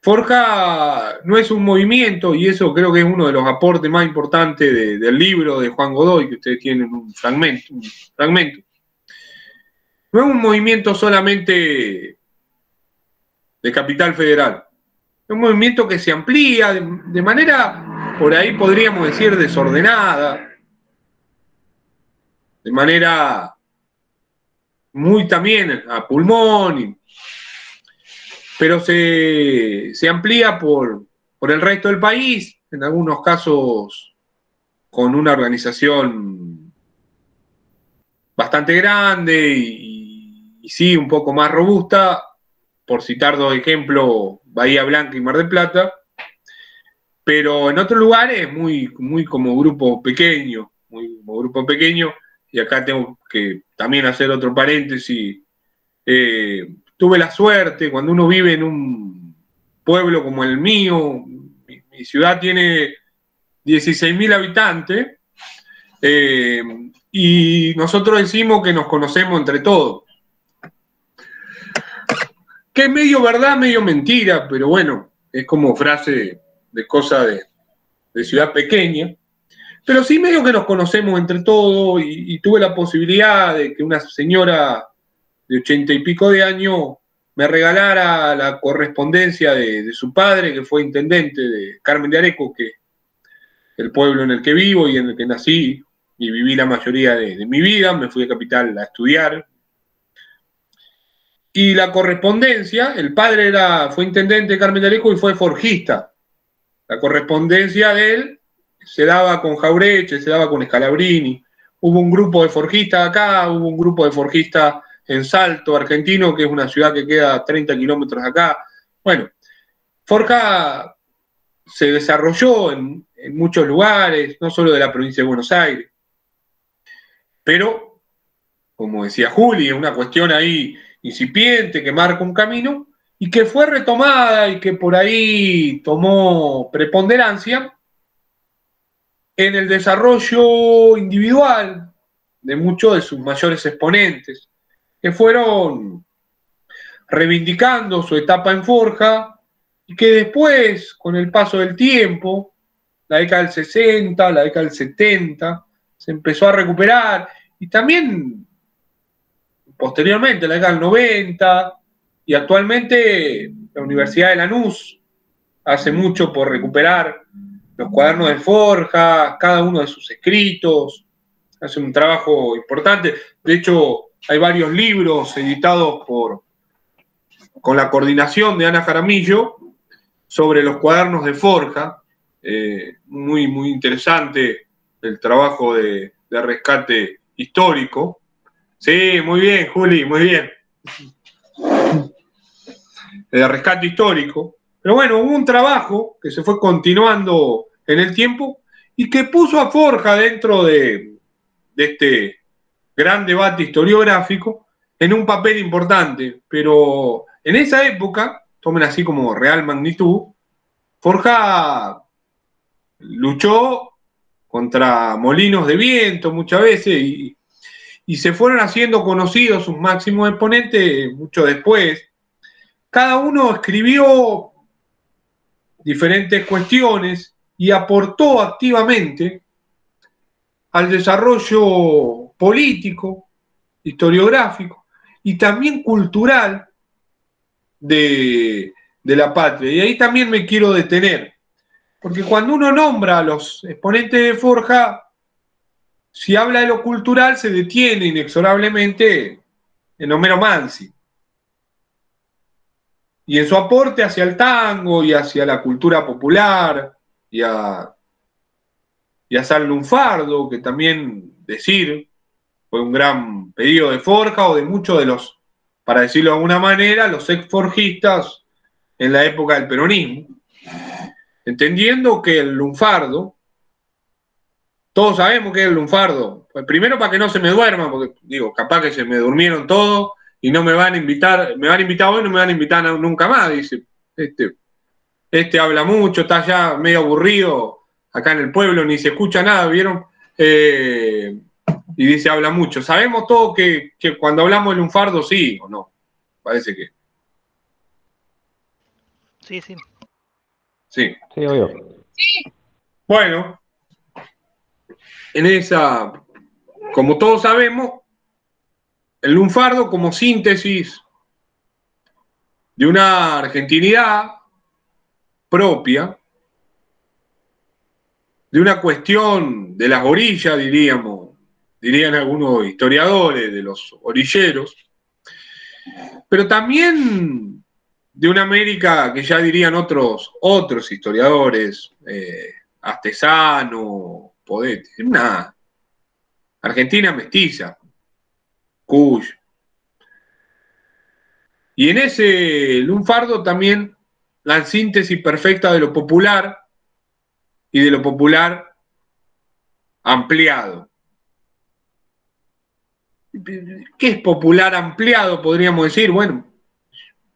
Forja no es un movimiento, y eso creo que es uno de los aportes más importantes del libro de Juan Godoy, que ustedes tienen un fragmento. No es un movimiento solamente de Capital Federal. Es un movimiento que se amplía de manera, por ahí podríamos decir, desordenada, de manera muy también a pulmón, pero se amplía por el resto del país, en algunos casos con una organización bastante grande y sí, un poco más robusta, por citar 2 ejemplos, Bahía Blanca y Mar del Plata, pero en otros lugares muy como grupo pequeño, y acá tengo que también hacer otro paréntesis. Tuve la suerte, cuando uno vive en un pueblo como el mío, mi ciudad tiene 16.000 habitantes, y nosotros decimos que nos conocemos entre todos. Que es medio verdad, medio mentira, pero bueno, es como frase de cosa de ciudad pequeña. Pero sí medio que nos conocemos entre todos, y tuve la posibilidad de que una señora de 80 y pico de años me regalara la correspondencia de su padre, que fue intendente de Carmen de Areco, que es el pueblo en el que vivo y en el que nací y viví la mayoría de mi vida. Me fui a Capital a estudiar. Y la correspondencia, el padre fue intendente de Carmen de Areco y fue forjista. La correspondencia de él se daba con Jaureche, se daba con Scalabrini. Hubo un grupo de forjistas acá, hubo un grupo de forjistas en Salto, argentino, que es una ciudad que queda a 30 kilómetros acá. Bueno, Forja se desarrolló en muchos lugares, no solo de la provincia de Buenos Aires. Pero, como decía Juli, es una cuestión ahí incipiente que marca un camino y que fue retomada y que por ahí tomó preponderancia en el desarrollo individual de muchos de sus mayores exponentes, que fueron reivindicando su etapa en Forja y que después, con el paso del tiempo, la década del 60, la década del 70, se empezó a recuperar y también posteriormente, la década del 90 y actualmente la Universidad de Lanús hace mucho por recuperar los cuadernos de Forja, cada uno de sus escritos, hace un trabajo importante. De hecho, hay varios libros editados con la coordinación de Ana Jaramillo sobre los cuadernos de Forja. Muy, muy interesante el trabajo de rescate histórico. Sí, muy bien, Juli, muy bien. De rescate histórico. Pero bueno, hubo un trabajo que se fue continuando en el tiempo y que puso a Forja dentro de este gran debate historiográfico en un papel importante. Pero en esa época, tomen así como real magnitud, Forja luchó contra molinos de viento muchas veces y se fueron haciendo conocidos sus máximos exponentes mucho después. Cada uno escribió diferentes cuestiones y aportó activamente al desarrollo político, historiográfico y también cultural de la patria. Y ahí también me quiero detener, porque cuando uno nombra a los exponentes de Forja, si habla de lo cultural, se detiene inexorablemente en Homero Mansi y en su aporte hacia el tango y hacia la cultura popular y a San Lunfardo, que también decir fue un gran pedido de Forja o de muchos de los, para decirlo de alguna manera, los ex-forjistas en la época del peronismo, entendiendo que el lunfardo, todos sabemos que es el lunfardo, pues primero para que no se me duerma, porque digo, capaz que se me durmieron todos y no me van a invitar, me van a invitar hoy, no me van a invitar nunca más, dice, este habla mucho, está ya medio aburrido, acá en el pueblo ni se escucha nada, ¿vieron? Y dice, habla mucho. Sabemos todos que cuando hablamos de lunfardo, sí o no, parece que. Sí, sí. Sí. Sí, obvio. Bueno, en esa, como todos sabemos, el lunfardo como síntesis de una argentinidad propia, de una cuestión de las orillas, dirían algunos historiadores, de los orilleros, pero también de una América que ya dirían otros historiadores, Astesano, Podete, una Argentina mestiza, Cuy. Y en ese lunfardo también la síntesis perfecta de lo popular y de lo popular ampliado. ¿Qué es popular ampliado? Podríamos decir, bueno,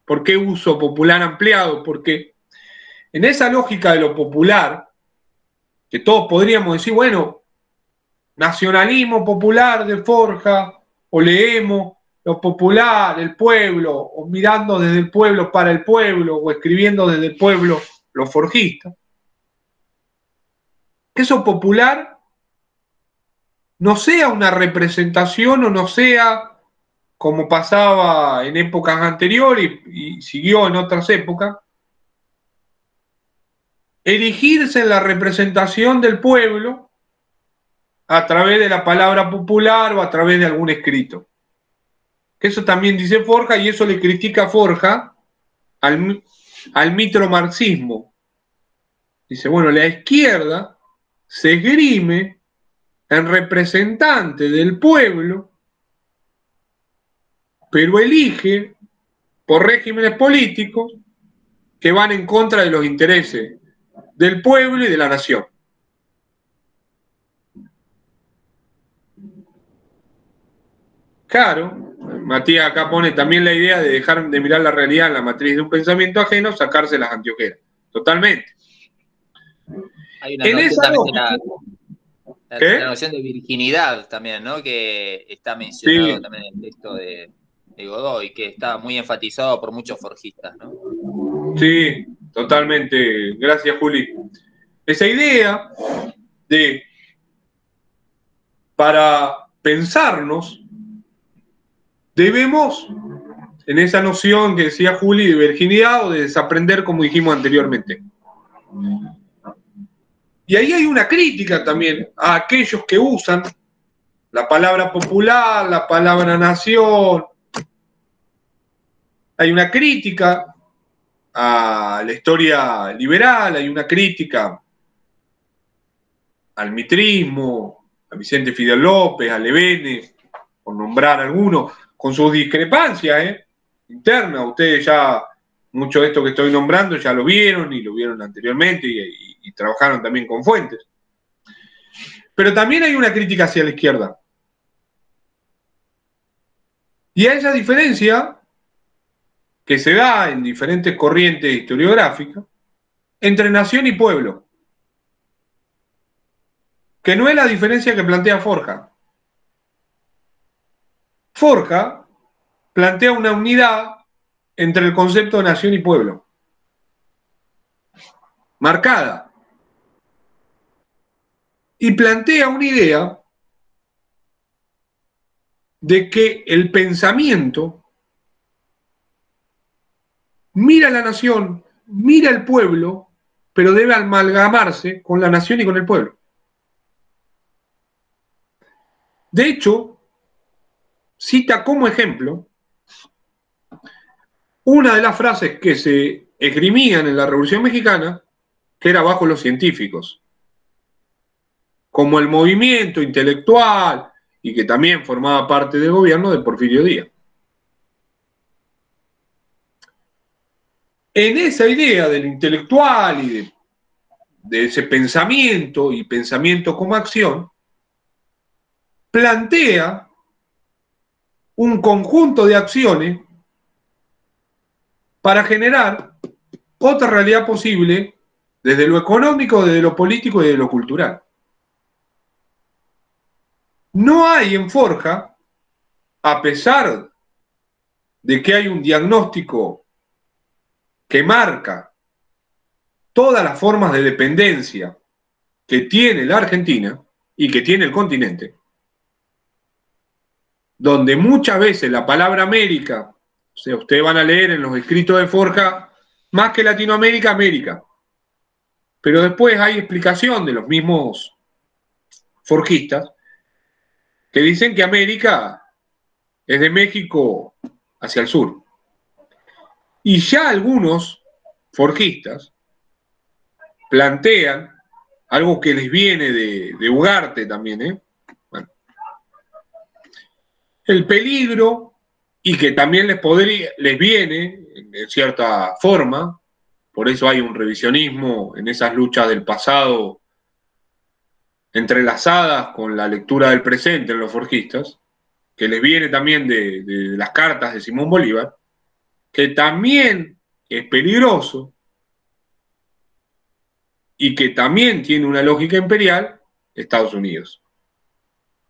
¿por qué uso popular ampliado? Porque en esa lógica de lo popular, que todos podríamos decir, bueno, nacionalismo popular de Forja, o leemos lo popular, el pueblo, o mirando desde el pueblo para el pueblo, o escribiendo desde el pueblo los forjistas. Que eso popular no sea una representación o no sea, como pasaba en épocas anteriores y siguió en otras épocas, erigirse en la representación del pueblo a través de la palabra popular o a través de algún escrito. Que eso también dice Forja y eso le critica a Forja al mitromarxismo. Dice, bueno, la izquierda se esgrime en representante del pueblo, pero elige por regímenes políticos que van en contra de los intereses del pueblo y de la nación. Claro, Matías acá pone también la idea de dejar de mirar la realidad en la matriz de un pensamiento ajeno, sacarse las anteojeras. Totalmente. Hay una noción también de la... La ¿Qué? noción de virginidad también, ¿no? Que está mencionado Sí, también en el texto de Godoy, que está muy enfatizado por muchos forjistas, ¿no? sí, totalmente. Gracias, Juli. Esa idea de, para pensarnos, debemos, en esa noción que decía Juli, de virginidad o de desaprender, como dijimos anteriormente. Y ahí hay una crítica también a aquellos que usan la palabra popular, la palabra nación. Hay una crítica a la historia liberal, hay una crítica al mitrismo, a Vicente Fidel López, a Levene, por nombrar algunos, con sus discrepancias internas. Ustedes ya, mucho de esto que estoy nombrando, ya lo vieron y lo vieron anteriormente y trabajaron también con fuentes. Pero también hay una crítica hacia la izquierda. Y a esa diferencia que se da en diferentes corrientes historiográficas entre nación y pueblo, que no es la diferencia que plantea Forja. Forja plantea una unidad entre el concepto de nación y pueblo, marcada, y plantea una idea de que el pensamiento mira a la nación, mira al pueblo, pero debe amalgamarse con la nación y con el pueblo. De hecho, cita como ejemplo una de las frases que se esgrimían en la Revolución Mexicana, que era bajo los científicos, como el movimiento intelectual y que también formaba parte del gobierno de Porfirio Díaz. En esa idea del intelectual y de ese pensamiento y pensamiento como acción, plantea un conjunto de acciones para generar otra realidad posible desde lo económico, desde lo político y desde lo cultural. No hay en Forja, a pesar de que hay un diagnóstico que marca todas las formas de dependencia que tiene la Argentina y que tiene el continente, donde muchas veces la palabra América, o sea, ustedes van a leer en los escritos de Forja, más que Latinoamérica, América. Pero después hay explicación de los mismos forjistas que dicen que América es de México hacia el sur. Y ya algunos forjistas plantean algo que les viene de Ugarte también, bueno, el peligro y que también les viene en cierta forma, por eso hay un revisionismo en esas luchas del pasado entrelazadas con la lectura del presente en los forjistas, que les viene también de las cartas de Simón Bolívar, que también es peligroso y que también tiene una lógica imperial, Estados Unidos.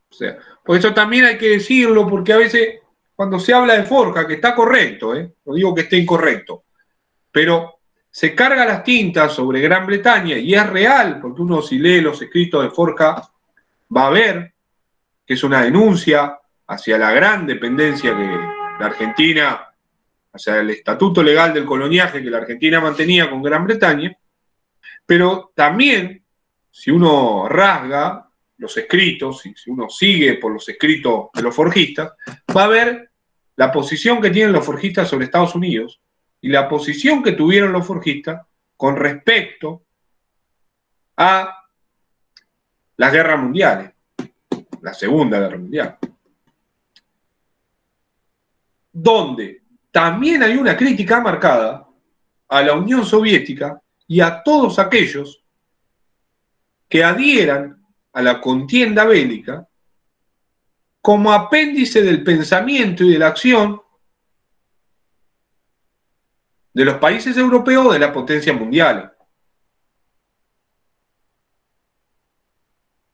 O sea, por eso también hay que decirlo, porque a veces cuando se habla de Forja, que está correcto, no digo que esté incorrecto, pero se carga las tintas sobre Gran Bretaña y es real, porque uno si lee los escritos de Forja va a ver que es una denuncia hacia la gran dependencia que la Argentina, hacia el estatuto legal del coloniaje que la Argentina mantenía con Gran Bretaña, pero también, si uno rasga los escritos, si uno sigue por los escritos de los forjistas, va a ver la posición que tienen los forjistas sobre Estados Unidos y la posición que tuvieron los forjistas con respecto a las guerras mundiales, la Segunda Guerra Mundial, donde también hay una crítica marcada a la Unión Soviética y a todos aquellos que adhieran a la contienda bélica como apéndice del pensamiento y de la acción de los países europeos de la potencia mundial.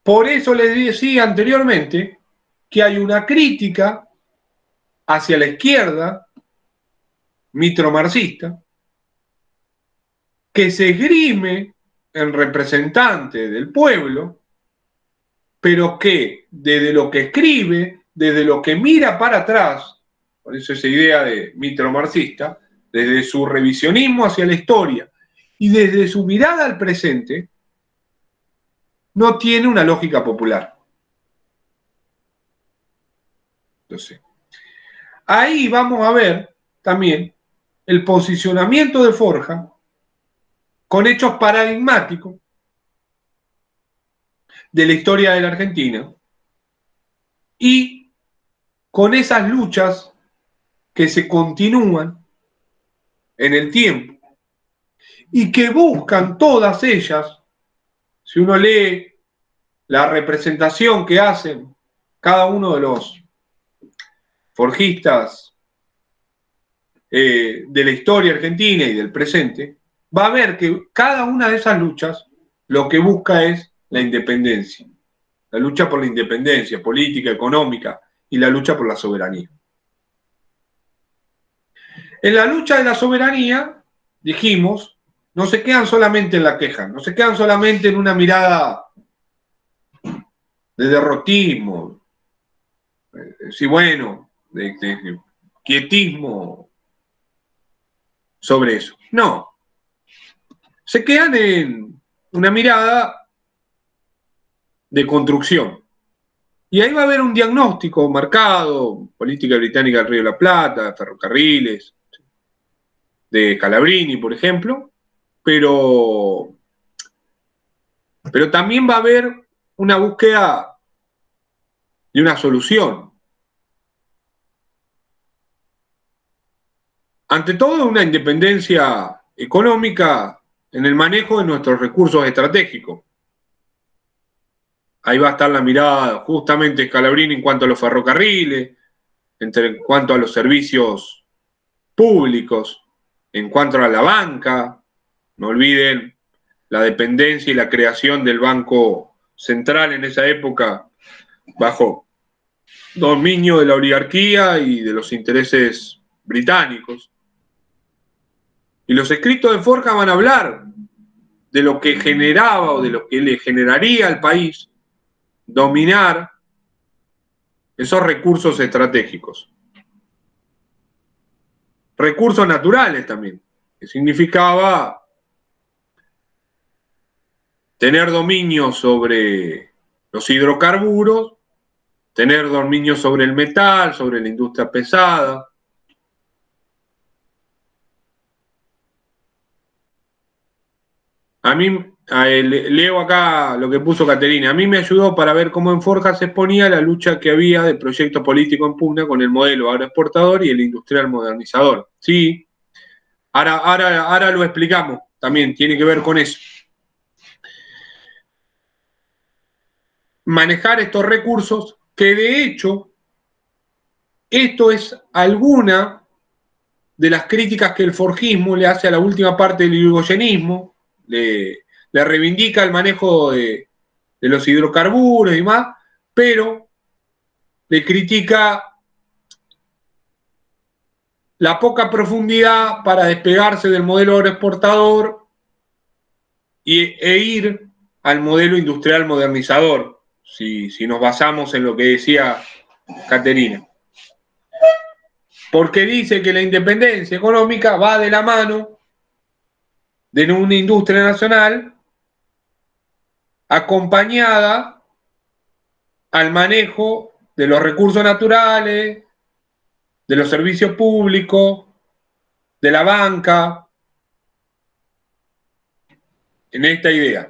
Por eso les decía anteriormente que hay una crítica hacia la izquierda mitromarxista que se esgrime en representante del pueblo, pero que desde lo que escribe, desde lo que mira para atrás, por eso esa idea de mitromarxista, desde su revisionismo hacia la historia y desde su mirada al presente, no tiene una lógica popular. Entonces, ahí vamos a ver también el posicionamiento de Forja con hechos paradigmáticos de la historia de la Argentina y con esas luchas que se continúan en el tiempo y que buscan todas ellas, si uno lee la representación que hacen cada uno de los forjistas de la historia argentina y del presente, va a ver que cada una de esas luchas lo que busca es la independencia, la lucha por la independencia política, económica y la lucha por la soberanía. En la lucha de la soberanía, dijimos, no se quedan solamente en la queja, no se quedan solamente en una mirada de derrotismo, sí, bueno, de quietismo sobre eso. No, se quedan en una mirada de construcción. Y ahí va a haber un diagnóstico marcado, política británica del Río de la Plata, ferrocarriles, de Calabrini, por ejemplo, pero también va a haber una búsqueda de una solución. Ante todo, una independencia económica en el manejo de nuestros recursos estratégicos. Ahí va a estar la mirada justamente de Scalabrini en cuanto a los ferrocarriles, en cuanto a los servicios públicos, en cuanto a la banca. No olviden la dependencia y la creación del Banco Central en esa época bajo dominio de la oligarquía y de los intereses británicos. Y los escritos de Forja van a hablar de lo que generaba o de lo que le generaría al país dominar esos recursos estratégicos. Recursos naturales también, que significaba tener dominio sobre los hidrocarburos, tener dominio sobre el metal, sobre la industria pesada. A mí, leo acá lo que puso Caterina, a mí me ayudó para ver cómo en Forja se exponía la lucha que había de proyecto político en pugna con el modelo agroexportador y el industrial modernizador. Sí, ahora lo explicamos, también tiene que ver con eso. Manejar estos recursos, que de hecho, esto es alguna de las críticas que el forjismo le hace a la última parte del irigoyenismo, le reivindica el manejo de los hidrocarburos y demás, pero le critica la poca profundidad para despegarse del modelo agroexportador e ir al modelo industrial modernizador, si nos basamos en lo que decía Caterina. Porque dice que la independencia económica va de la mano de una industria nacional acompañada al manejo de los recursos naturales, de los servicios públicos, de la banca, en esta idea.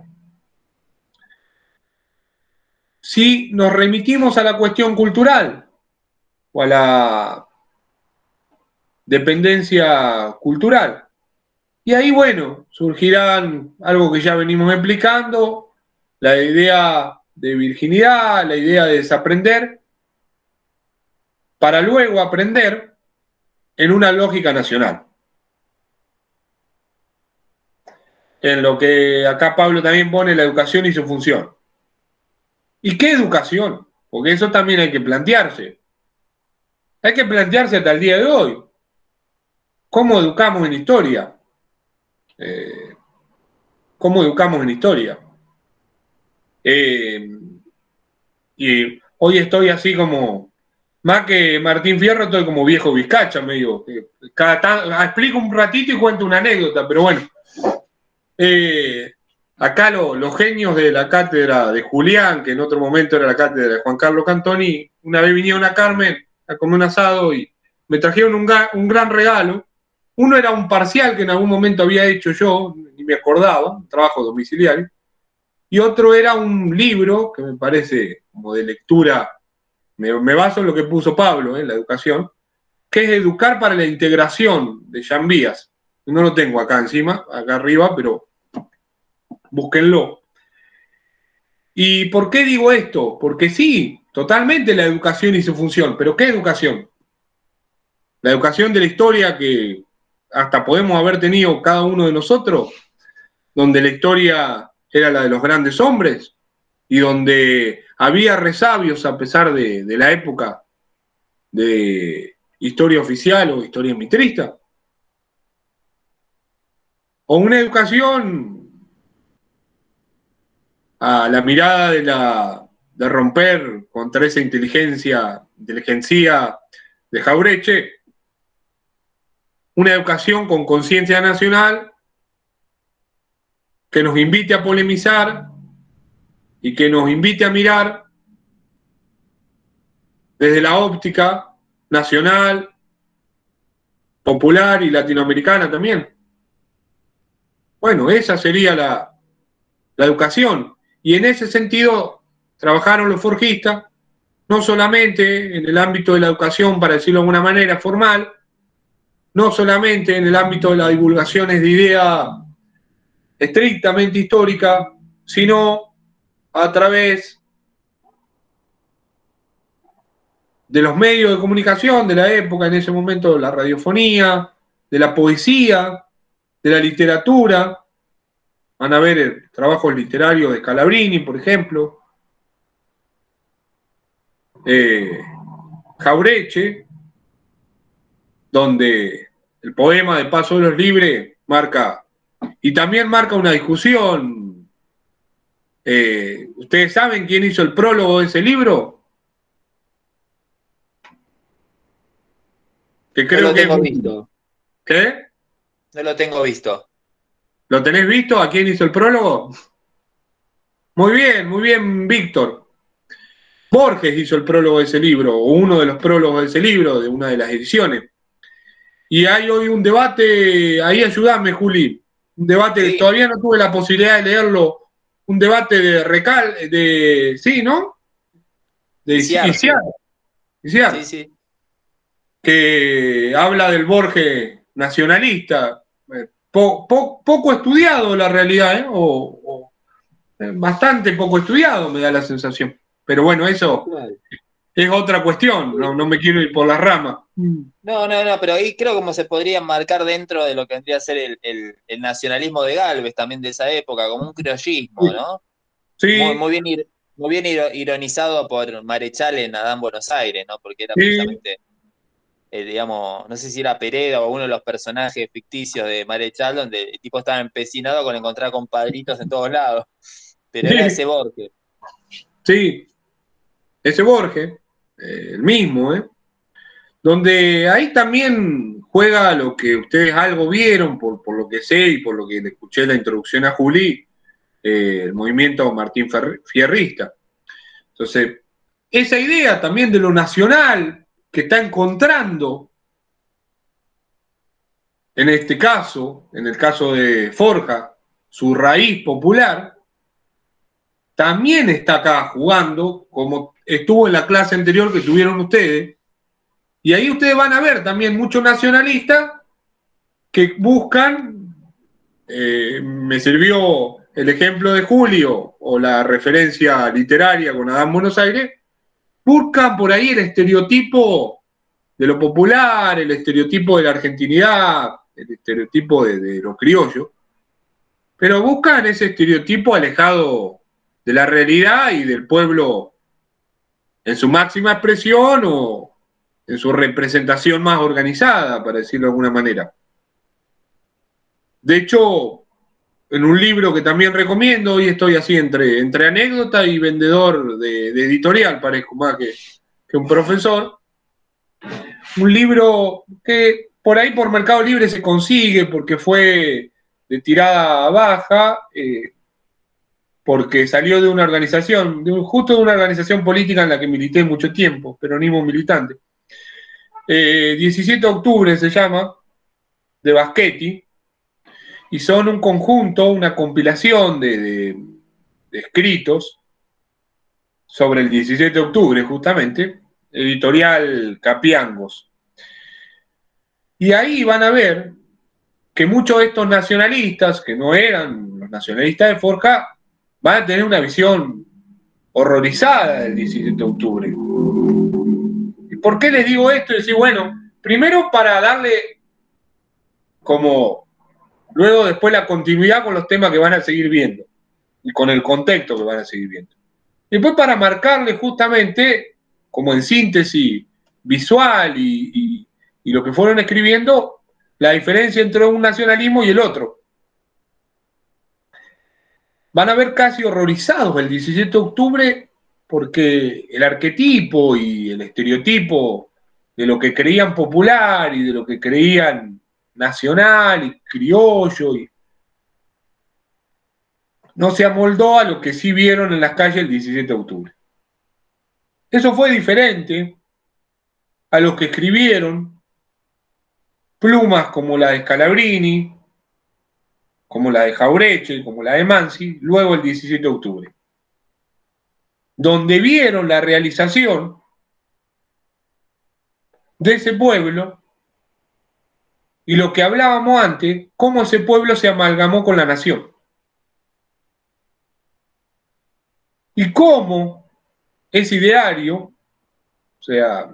Si nos remitimos a la cuestión cultural o a la dependencia cultural, y ahí, bueno, surgirán algo que ya venimos explicando, la idea de virginidad, la idea de desaprender, para luego aprender en una lógica nacional. En lo que acá Pablo también pone la educación y su función. ¿Y qué educación? Porque eso también hay que plantearse. Hay que plantearse hasta el día de hoy. ¿Cómo educamos en historia? ¿Cómo educamos en historia? Y hoy estoy así como, más que Martín Fierro, estoy como viejo Vizcacha, medio. Explico un ratito y cuento una anécdota, pero bueno. Acá los genios de la cátedra de Julián, que en otro momento era la cátedra de Juan Carlos Cantoni, una vez vinieron a Carmen a comer un asado y me trajeron un gran regalo. Uno era un parcial que en algún momento había hecho yo, ni me acordaba, un trabajo domiciliario, y otro era un libro que me parece como de lectura, me baso en lo que puso Pablo en la educación, que es Educar para la Integración, de Jean Vías. No lo tengo acá encima, acá arriba, pero búsquenlo. ¿Y por qué digo esto? Porque sí, totalmente la educación y su función, pero ¿qué educación? La educación de la historia que hasta podemos haber tenido cada uno de nosotros, donde la historia era la de los grandes hombres y donde había resabios a pesar de la época de historia oficial o historia mitrista. O una educación a la mirada de romper contra esa inteligencia de Jaureche, una educación con conciencia nacional que nos invite a polemizar y que nos invite a mirar desde la óptica nacional, popular y latinoamericana también. Bueno, esa sería la educación. Y en ese sentido trabajaron los forjistas, no solamente en el ámbito de la educación, para decirlo de alguna manera, formal, no solamente en el ámbito de las divulgaciones de ideas estrictamente históricas, sino a través de los medios de comunicación de la época, en ese momento la radiofonía, de la poesía, de la literatura. Van a ver trabajos literarios de Scalabrini, por ejemplo, Jaureche, donde el poema de Paso de los Libres marca, y también marca una discusión. ¿Ustedes saben quién hizo el prólogo de ese libro? Que creo no lo que tengo visto. ¿Qué? No lo tengo visto. ¿Lo tenés visto? ¿A quién hizo el prólogo? Muy bien, Víctor. Borges hizo el prólogo de ese libro, o uno de los prólogos de ese libro, de una de las ediciones. Y hay hoy un debate, ahí ayúdame, Juli, un debate, sí. Todavía no tuve la posibilidad de leerlo, un debate sí, ¿no? De Iciar. Sí, sí. Que habla del Borges nacionalista, poco estudiado la realidad, ¿eh? Bastante poco estudiado me da la sensación. Pero bueno, eso es otra cuestión, no me quiero ir por las ramas. No, pero ahí creo como se podría marcar dentro de lo que vendría a ser el nacionalismo de Gálvez también de esa época, como un criollismo, ¿no? Sí. Muy bien ironizado por Marechal en Adán Buenos Aires, ¿no? Porque era precisamente, digamos, no sé si era Pereda o uno de los personajes ficticios de Marechal, donde el tipo estaba empecinado con encontrar compadritos en todos lados. Pero era ese Borges. Sí, ese Borges, el mismo, donde ahí también juega lo que ustedes algo vieron, por lo que sé y por lo que le escuché la introducción a Juli, el movimiento Martín Fierrista. Entonces, esa idea también de lo nacional que está encontrando, en este caso, en el caso de Forja, su raíz popular, también está acá jugando, como estuvo en la clase anterior que tuvieron ustedes, y ahí ustedes van a ver también muchos nacionalistas que buscan, me sirvió el ejemplo de Julio o la referencia literaria con Adán Buenos Aires, buscan por ahí el estereotipo de lo popular, el estereotipo de la argentinidad, el estereotipo de lo criollo, pero buscan ese estereotipo alejado de la realidad y del pueblo en su máxima expresión o en su representación más organizada, para decirlo de alguna manera. De hecho, en un libro que también recomiendo, hoy estoy así entre anécdota y vendedor de editorial, parezco más que un profesor. Un libro que por ahí por Mercado Libre se consigue porque fue de tirada baja, porque salió de una organización, justo de una organización política en la que milité mucho tiempo, peronismo militante. 17 de octubre se llama, de Baschetti, y son un conjunto, una compilación de escritos sobre el 17 de octubre, justamente, editorial Capiangos. Y ahí van a ver que muchos de estos nacionalistas, que no eran los nacionalistas de Forja, van a tener una visión horrorizada del 17 de octubre. ¿Y por qué les digo esto? Y decir, bueno, primero para darle como luego después la continuidad con los temas que van a seguir viendo y con el contexto que van a seguir viendo. Y después para marcarle justamente, como en síntesis visual y lo que fueron escribiendo, la diferencia entre un nacionalismo y el otro. Van a ver casi horrorizados el 17 de octubre porque el arquetipo y el estereotipo de lo que creían popular y de lo que creían nacional y criollo no se amoldó a lo que sí vieron en las calles el 17 de octubre. Eso fue diferente a lo que escribieron plumas como la de Scalabrini, como la de Jauretche, como la de Mansi, luego el 17 de octubre, donde vieron la realización de ese pueblo y lo que hablábamos antes, cómo ese pueblo se amalgamó con la nación. Y cómo ese ideario, o sea,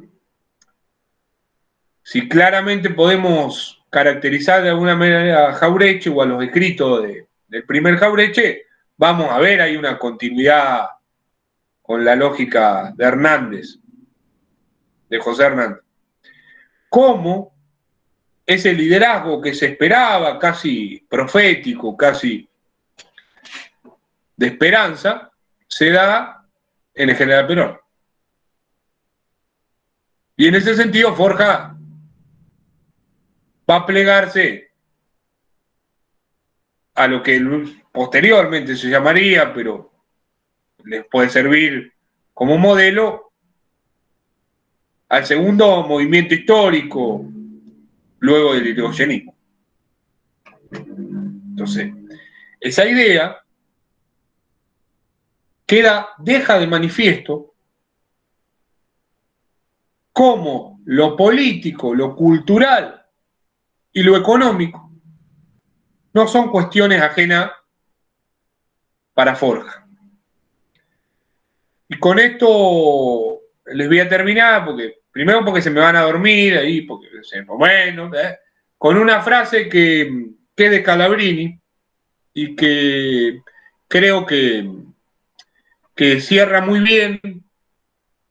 si claramente podemos caracterizar de alguna manera a Jauretche o a los escritos del primer Jauretche, vamos a ver ahí una continuidad con la lógica de Hernández, de José Hernández. Cómo ese liderazgo que se esperaba, casi profético, casi de esperanza, se da en el general Perón. Y en ese sentido, Forja va a plegarse a lo que posteriormente se llamaría, pero les puede servir como modelo, al segundo movimiento histórico, luego del irigoyenismo. Entonces, esa idea deja de manifiesto cómo lo político, lo cultural y lo económico no son cuestiones ajenas para Forja. Y con esto les voy a terminar, primero porque se me van a dormir ahí, porque bueno, con una frase que es de Scalabrini y que creo que cierra muy bien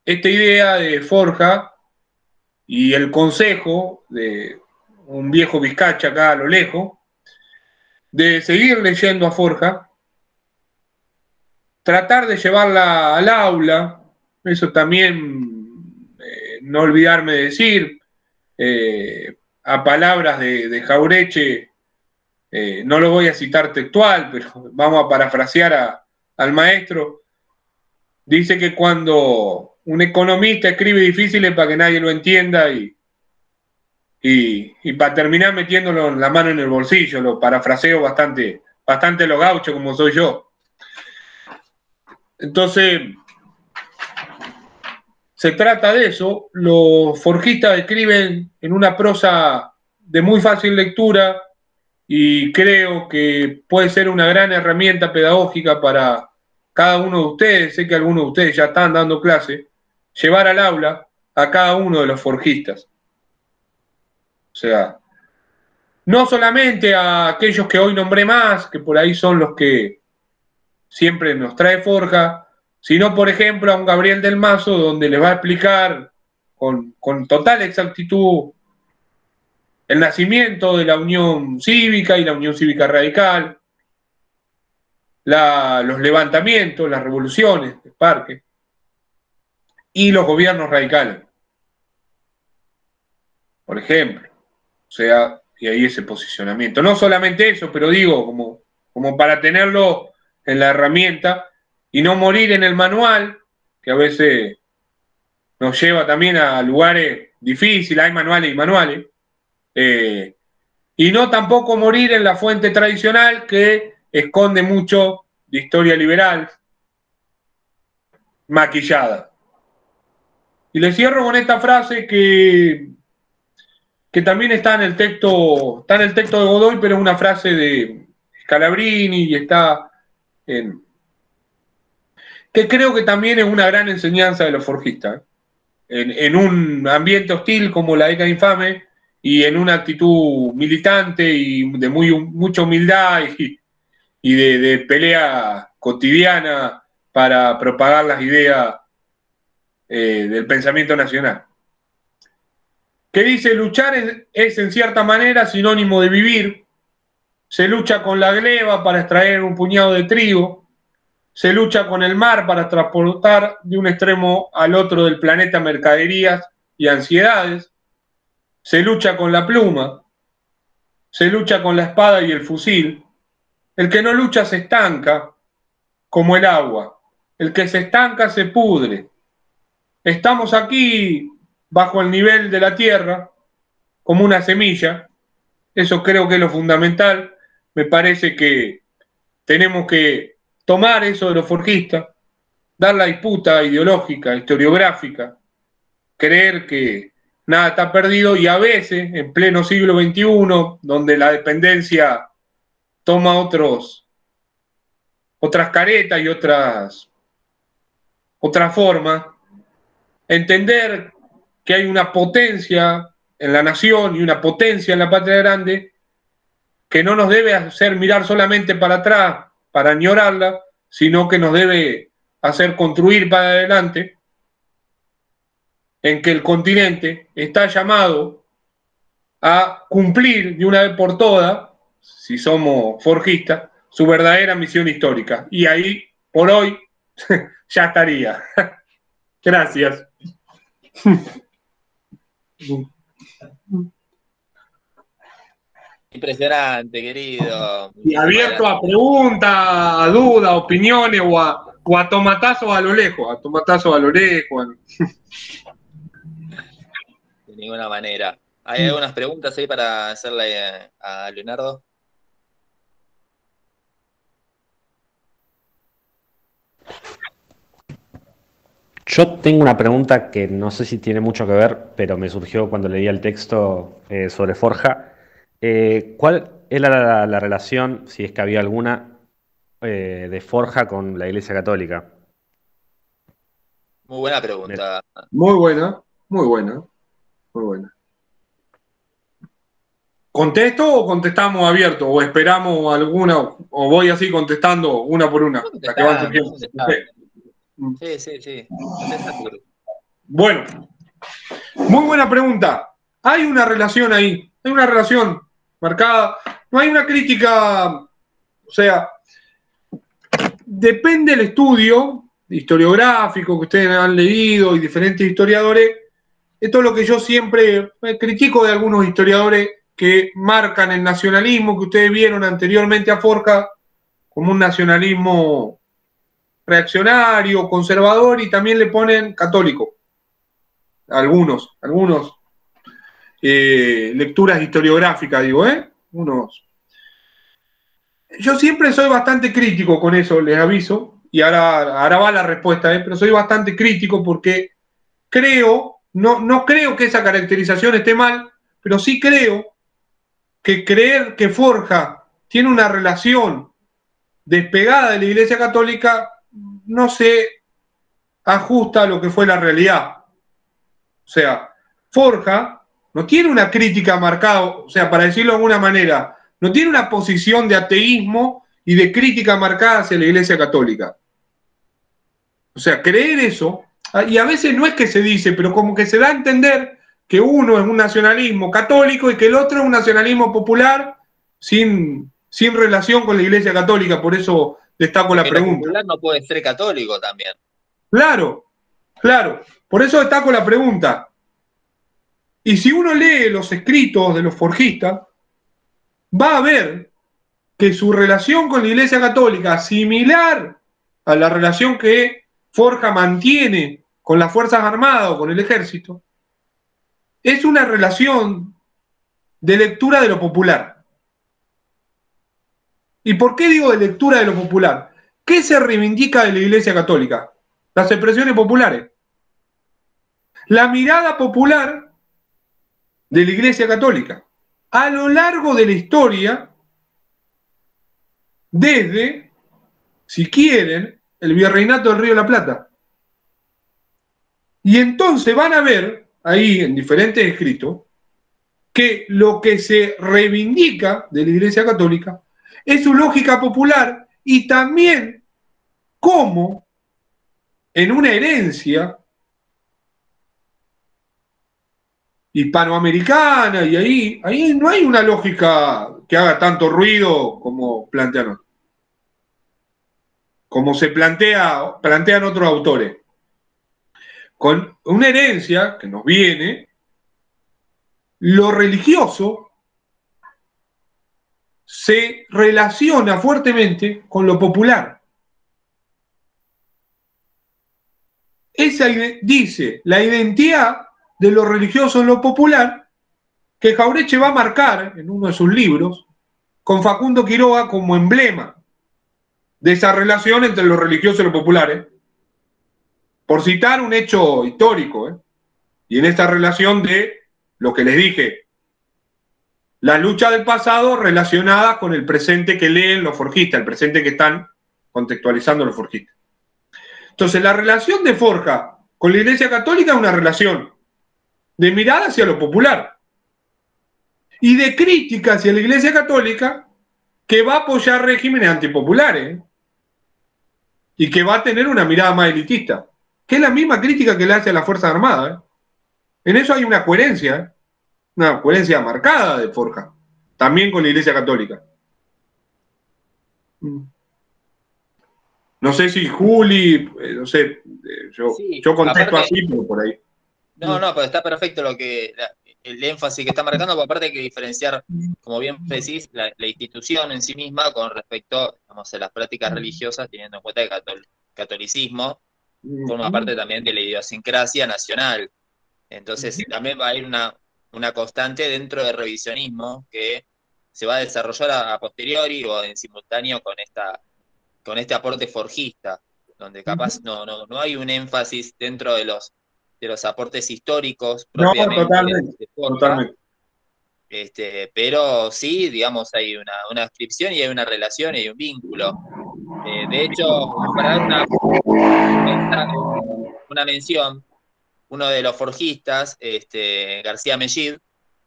esta idea de Forja y el consejo de un viejo vizcacha acá a lo lejos, de seguir leyendo a Forja, tratar de llevarla al aula, eso también no olvidarme de decir, a palabras de Jauretche, no lo voy a citar textual, pero vamos a parafrasear al maestro, dice que cuando un economista escribe difíciles para que nadie lo entienda y para terminar metiéndolo la mano en el bolsillo, lo parafraseo bastante lo gaucho como soy yo. Entonces, se trata de eso. Los forjistas escriben en una prosa de muy fácil lectura y creo que puede ser una gran herramienta pedagógica para cada uno de ustedes. Sé que algunos de ustedes ya están dando clase, llevar al aula a cada uno de los forjistas. O sea, no solamente a aquellos que hoy nombré más, que por ahí son los que siempre nos trae Forja, sino, por ejemplo, a un Gabriel del Mazo, donde le va a explicar con total exactitud el nacimiento de la Unión Cívica y la Unión Cívica Radical, los levantamientos, las revoluciones de Parque y los gobiernos radicales, por ejemplo. O sea, y ahí ese posicionamiento. No solamente eso, pero digo, como para tenerlo en la herramienta y no morir en el manual, que a veces nos lleva también a lugares difíciles, hay manuales y manuales, y no tampoco morir en la fuente tradicional que esconde mucho de historia liberal, maquillada. Y le cierro con esta frase que también está en el texto de Godoy, pero es una frase de Scalabrini y está en, que creo que también es una gran enseñanza de los forjistas. En un ambiente hostil como la década infame y en una actitud militante y de mucha humildad y de pelea cotidiana para propagar las ideas del pensamiento nacional. Que dice, luchar es en cierta manera sinónimo de vivir. Se lucha con la gleba para extraer un puñado de trigo. Se lucha con el mar para transportar de un extremo al otro del planeta mercaderías y ansiedades. Se lucha con la pluma. Se lucha con la espada y el fusil. El que no lucha se estanca, como el agua. El que se estanca se pudre. Estamos aquí bajo el nivel de la tierra, como una semilla. Eso creo que es lo fundamental. Me parece que tenemos que tomar eso de los forjistas, dar la disputa ideológica, historiográfica, creer que nada está perdido y a veces, en pleno siglo XXI, donde la dependencia toma otras caretas y otras formas, entender que hay una potencia en la nación y una potencia en la patria grande que no nos debe hacer mirar solamente para atrás, para añorarla, sino que nos debe hacer construir para adelante, en que el continente está llamado a cumplir de una vez por todas, si somos forjistas, su verdadera misión histórica. Y ahí, por hoy, ya estaría. Gracias. Impresionante, querido. Y abierto a preguntas, a dudas, opiniones o a tomatazos a lo lejos, De ninguna manera. ¿Hay algunas preguntas ahí para hacerle a Leonardo? Yo tengo una pregunta que no sé si tiene mucho que ver, pero me surgió cuando leía el texto sobre Forja. ¿Cuál era la relación, si es que había alguna, de Forja con la Iglesia Católica? Muy buena pregunta. Muy buena, muy buena, muy buena. ¿Contesto o contestamos abierto? ¿O esperamos alguna? ¿O voy así contestando una por una? La que van surgiendo. Sí. Bueno, muy buena pregunta. Hay una relación ahí, hay una relación marcada. No hay una crítica, o sea, depende del estudio historiográfico que ustedes han leído y diferentes historiadores. Esto es lo que yo siempre critico de algunos historiadores que marcan el nacionalismo que ustedes vieron anteriormente a Forja como un nacionalismo reaccionario, conservador y también le ponen católico. Algunos lecturas historiográficas, digo, unos. Yo siempre soy bastante crítico con eso, les aviso, y ahora va la respuesta, pero soy bastante crítico porque creo, no creo que esa caracterización esté mal, pero sí creo que creer que Forja tiene una relación despegada de la Iglesia Católica no se ajusta a lo que fue la realidad. O sea, Forja no tiene una crítica marcada, o sea, para decirlo de alguna manera, no tiene una posición de ateísmo y de crítica marcada hacia la Iglesia Católica. O sea, creer eso, y a veces no es que se dice, pero como que se da a entender que uno es un nacionalismo católico y que el otro es un nacionalismo popular sin relación con la Iglesia Católica, por eso destaco la pregunta. Popular no puede ser católico también. Claro, claro, por eso destaco la pregunta. Y si uno lee los escritos de los forjistas, va a ver que su relación con la Iglesia Católica, similar a la relación que Forja mantiene con las Fuerzas Armadas o con el Ejército, es una relación de lectura de lo popular. ¿Y por qué digo de lectura de lo popular? ¿Qué se reivindica de la Iglesia Católica? Las expresiones populares. La mirada popular de la Iglesia Católica. A lo largo de la historia, desde, si quieren, el Virreinato del Río de la Plata. Y entonces van a ver, ahí en diferentes escritos, que lo que se reivindica de la Iglesia Católica es su lógica popular y también cómo en una herencia hispanoamericana, y ahí no hay una lógica que haga tanto ruido como plantean otros. Como se plantean otros autores. Con una herencia que nos viene, lo religioso se relaciona fuertemente con lo popular. Esa dice la identidad de lo religioso en lo popular, que Jauretche va a marcar en uno de sus libros con Facundo Quiroga como emblema de esa relación entre lo religioso y lo popular, por citar un hecho histórico, y en esta relación de lo que les dije, la lucha del pasado relacionada con el presente que leen los forjistas, el presente que están contextualizando los forjistas. Entonces, la relación de Forja con la Iglesia Católica es una relación de mirada hacia lo popular y de crítica hacia la Iglesia Católica que va a apoyar regímenes antipopulares y que va a tener una mirada más elitista, que es la misma crítica que le hace a las Fuerzas Armadas. En eso hay una coherencia marcada de Forja, también con la Iglesia Católica. No sé si Juli, no sé, yo contesto aparte, así, pero por ahí. No, pero está perfecto el énfasis que está marcando, porque aparte hay que diferenciar, como bien decís, la institución en sí misma con respecto, a las prácticas religiosas, teniendo en cuenta que el catolicismo forma parte también de la idiosincrasia nacional. Entonces también va a ir una constante dentro del revisionismo que se va a desarrollar a posteriori o en simultáneo con este aporte forjista, donde capaz no hay un énfasis dentro de los aportes históricos propiamente. No, totalmente. Pero sí, digamos, hay una descripción y hay una relación y hay un vínculo. De hecho, para dar una mención, uno de los forjistas, García Mellid,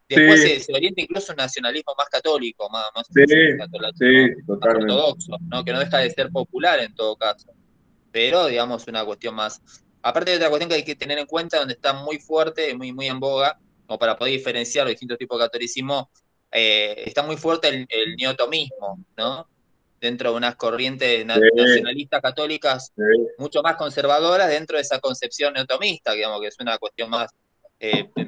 después se orienta incluso un nacionalismo más católico, más ortodoxo, ¿no? Que no deja de ser popular en todo caso, pero digamos una cuestión más. Aparte de otra cuestión que hay que tener en cuenta, donde está muy fuerte, muy, muy en boga, como para poder diferenciar los distintos tipos de catolicismo, está muy fuerte el neotomismo, ¿no? Dentro de unas corrientes nacionalistas católicas mucho más conservadoras dentro de esa concepción neotomista, digamos, que es una cuestión más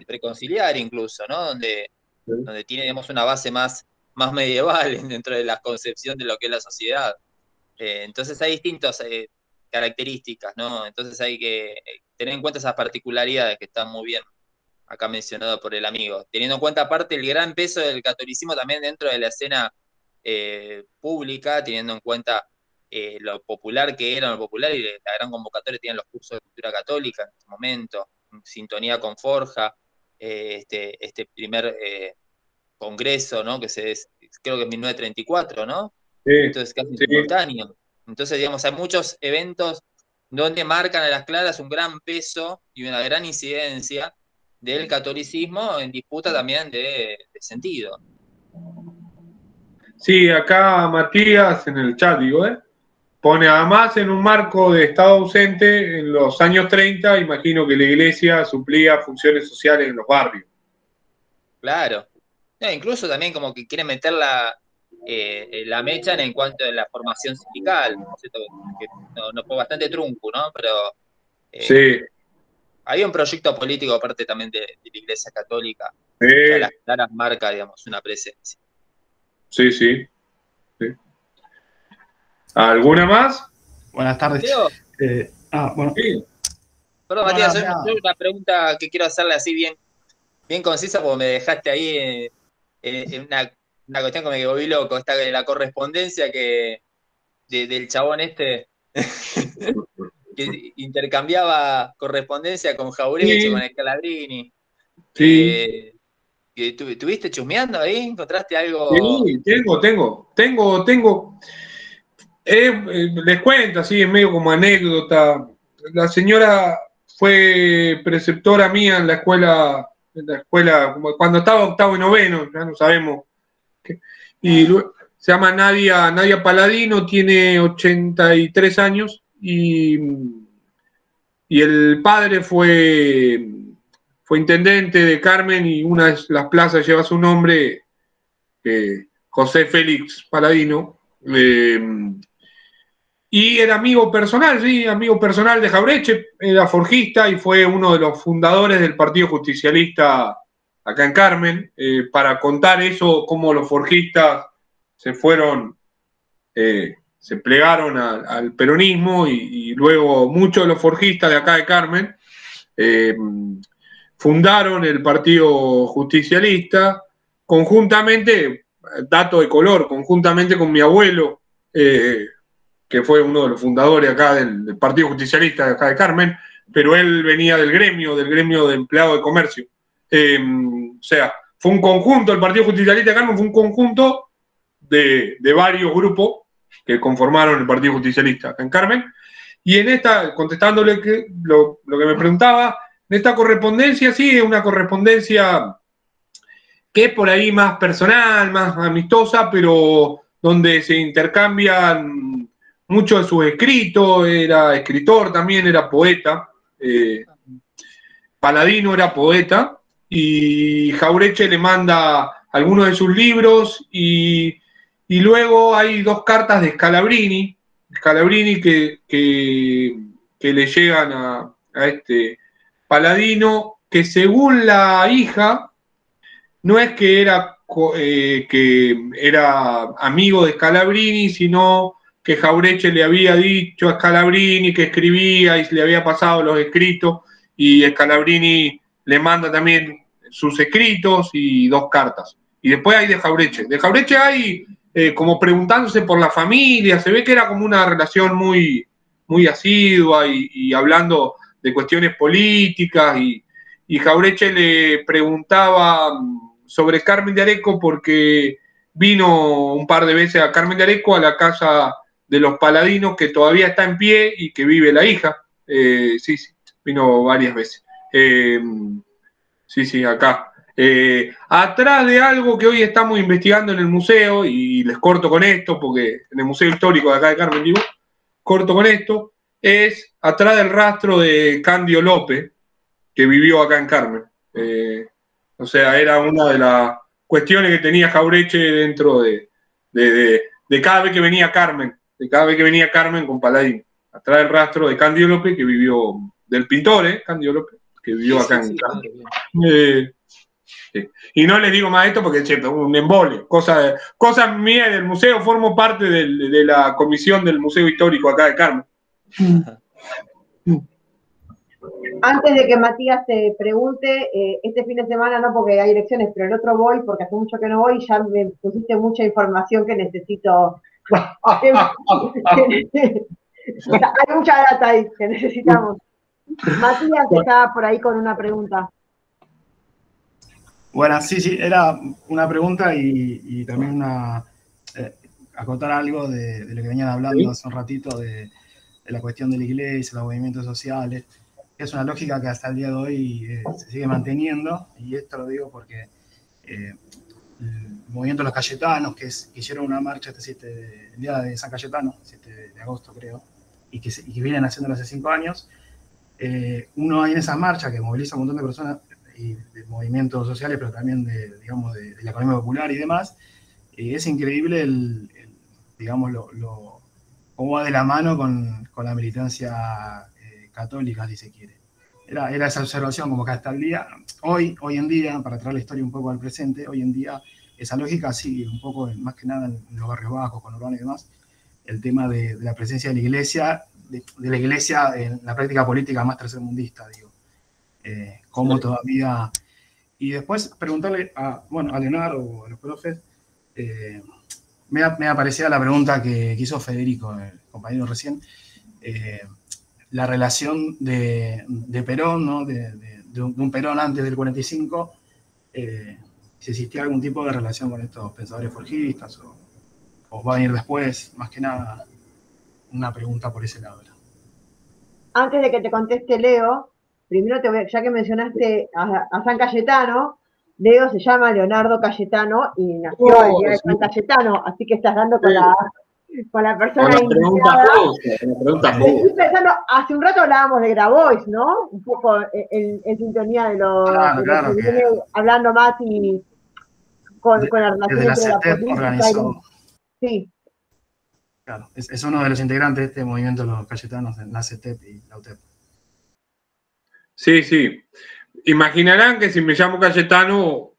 preconciliar incluso, ¿no? Donde tiene, digamos, una base más medieval dentro de la concepción de lo que es la sociedad. Entonces hay distintas características, ¿no? Entonces hay que tener en cuenta esas particularidades que están muy bien acá mencionado por el amigo. Teniendo en cuenta aparte el gran peso del catolicismo también dentro de la escena pública, teniendo en cuenta lo popular que era, lo popular y la gran convocatoria que tenían los cursos de cultura católica en este momento, en sintonía con Forja, este primer congreso, ¿no? Creo que es 1934, ¿no? Entonces casi simultáneo. Entonces, digamos, hay muchos eventos donde marcan a las claras un gran peso y una gran incidencia del catolicismo en disputa también de sentido. Sí, acá Matías en el chat, digo, pone además en un marco de estado ausente en los años 30, imagino que la iglesia suplía funciones sociales en los barrios. Claro. No, incluso también como que quieren meter la mecha en cuanto a la formación sindical, ¿no es cierto? Que no fue bastante trunco, ¿no? Pero Sí. había un proyecto político aparte también de la Iglesia Católica, que a las claras marca, digamos, una presencia. Sí, sí. ¿Alguna más? Buenas tardes. Bueno. Sí. Perdón, Matías, yo una pregunta que quiero hacerle así bien concisa, porque me dejaste ahí en una cuestión que me volví loco, esta de la correspondencia del chabón este que intercambiaba correspondencia con Jaureche, con Scalabrini. Sí. ¿Estuviste chusmeando ahí? ¿Encontraste algo? Sí, tengo. Les cuento así, es medio como anécdota. La señora fue preceptora mía en la escuela, como cuando estaba octavo y noveno, ya no sabemos. Se llama Nadia Paladino, tiene 83 años y el padre fue intendente de Carmen y una de las plazas lleva su nombre, José Félix Paladino. Y era amigo personal, sí, amigo personal de Jaureche, era forjista y fue uno de los fundadores del Partido Justicialista acá en Carmen. Para contar eso, cómo los forjistas se fueron, se plegaron al peronismo y luego muchos de los forjistas de acá de Carmen fundaron el Partido Justicialista conjuntamente, dato de color, conjuntamente con mi abuelo, que fue uno de los fundadores acá del Partido Justicialista de acá de Carmen, pero él venía del gremio de empleados de comercio. O sea, fue un conjunto, el Partido Justicialista de Carmen fue un conjunto de varios grupos que conformaron el Partido Justicialista acá en Carmen. Y en esta, contestándole lo que me preguntaba, en esta correspondencia, sí, es una correspondencia que es por ahí más personal, más amistosa, pero donde se intercambian muchos de sus escritos. Era escritor también, era poeta. Paladino era poeta y Jaureche le manda algunos de sus libros y luego hay dos cartas de Scalabrini que le llegan a este Paladino, que según la hija, no es que era amigo de Scalabrini, sino que Jaureche le había dicho a Scalabrini que escribía y le había pasado los escritos, y Scalabrini le manda también sus escritos y dos cartas. Y después hay de Jaureche. De Jaureche hay como preguntándose por la familia, se ve que era como una relación muy, muy asidua y hablando de cuestiones políticas, y Jaureche le preguntaba sobre Carmen de Areco porque vino un par de veces a Carmen de Areco, a la casa de los Paladinos, que todavía está en pie y que vive la hija. Sí, vino varias veces. Sí, acá. Atrás de algo que hoy estamos investigando en el museo, y les corto con esto, porque en el Museo Histórico de acá de Carmen vivo, corto con esto, es atrás del rastro de Candio López, que vivió acá en Carmen. O sea, era una de las cuestiones que tenía Jaureche dentro de cada vez que venía Carmen, con Paladino. Atrás del rastro de Candio López, que vivió, del pintor, Candio López, que vivió acá en Carmen. Y no les digo más esto porque es un embole, cosas mías del museo, formo parte de la comisión del Museo Histórico acá de Carmen. Antes de que Matías te pregunte, este fin de semana no porque hay elecciones, pero el otro voy porque hace mucho que no voy y ya me pusiste mucha información que necesito. Hay mucha data ahí que necesitamos. Matías está por ahí con una pregunta. Bueno, sí, era una pregunta y también acotar algo de lo que venían hablando hace un ratito de la cuestión de la iglesia, los movimientos sociales. Es una lógica que hasta el día de hoy se sigue manteniendo, y esto lo digo porque movimiento de los Cayetanos, que hicieron una marcha el día de San Cayetano, 7 de agosto creo, y que vienen haciéndolo hace 5 años. Uno hay en esas marchas que moviliza un montón de personas y de movimientos sociales, pero también digamos, de la economía popular y demás. Es increíble digamos, cómo va de la mano con la militancia católica, si se quiere. Era esa observación como que hasta el día, hoy en día, para traer la historia un poco al presente, hoy en día esa lógica sigue un poco, más que nada en los barrios bajos, con urbanos y demás, el tema de la presencia de la iglesia, de la iglesia en la práctica política más tercermundista, digo. Cómo todavía... Y después preguntarle a Leonardo o a los profes, me aparecía la pregunta que hizo Federico, el compañero recién, la relación de Perón, ¿no? de un Perón antes del 45, si existía algún tipo de relación con estos pensadores forjistas, o va a venir después, más que nada, una pregunta por ese lado. Antes de que te conteste Leo, primero ya que mencionaste a San Cayetano, Leo se llama Leonardo Cayetano y nació el día de San Cayetano, así que estás dando con la persona indicada. Estoy pensando, hace un rato hablábamos de Grabois, ¿no? Un poco en sintonía de lo que viene hablando Mati con la relación entre la política y... Sí. Claro, es uno de los integrantes de este movimiento de los Cayetanos, la CETEP y la UTEP. Sí, sí. Imaginarán que si me llamo Cayetano,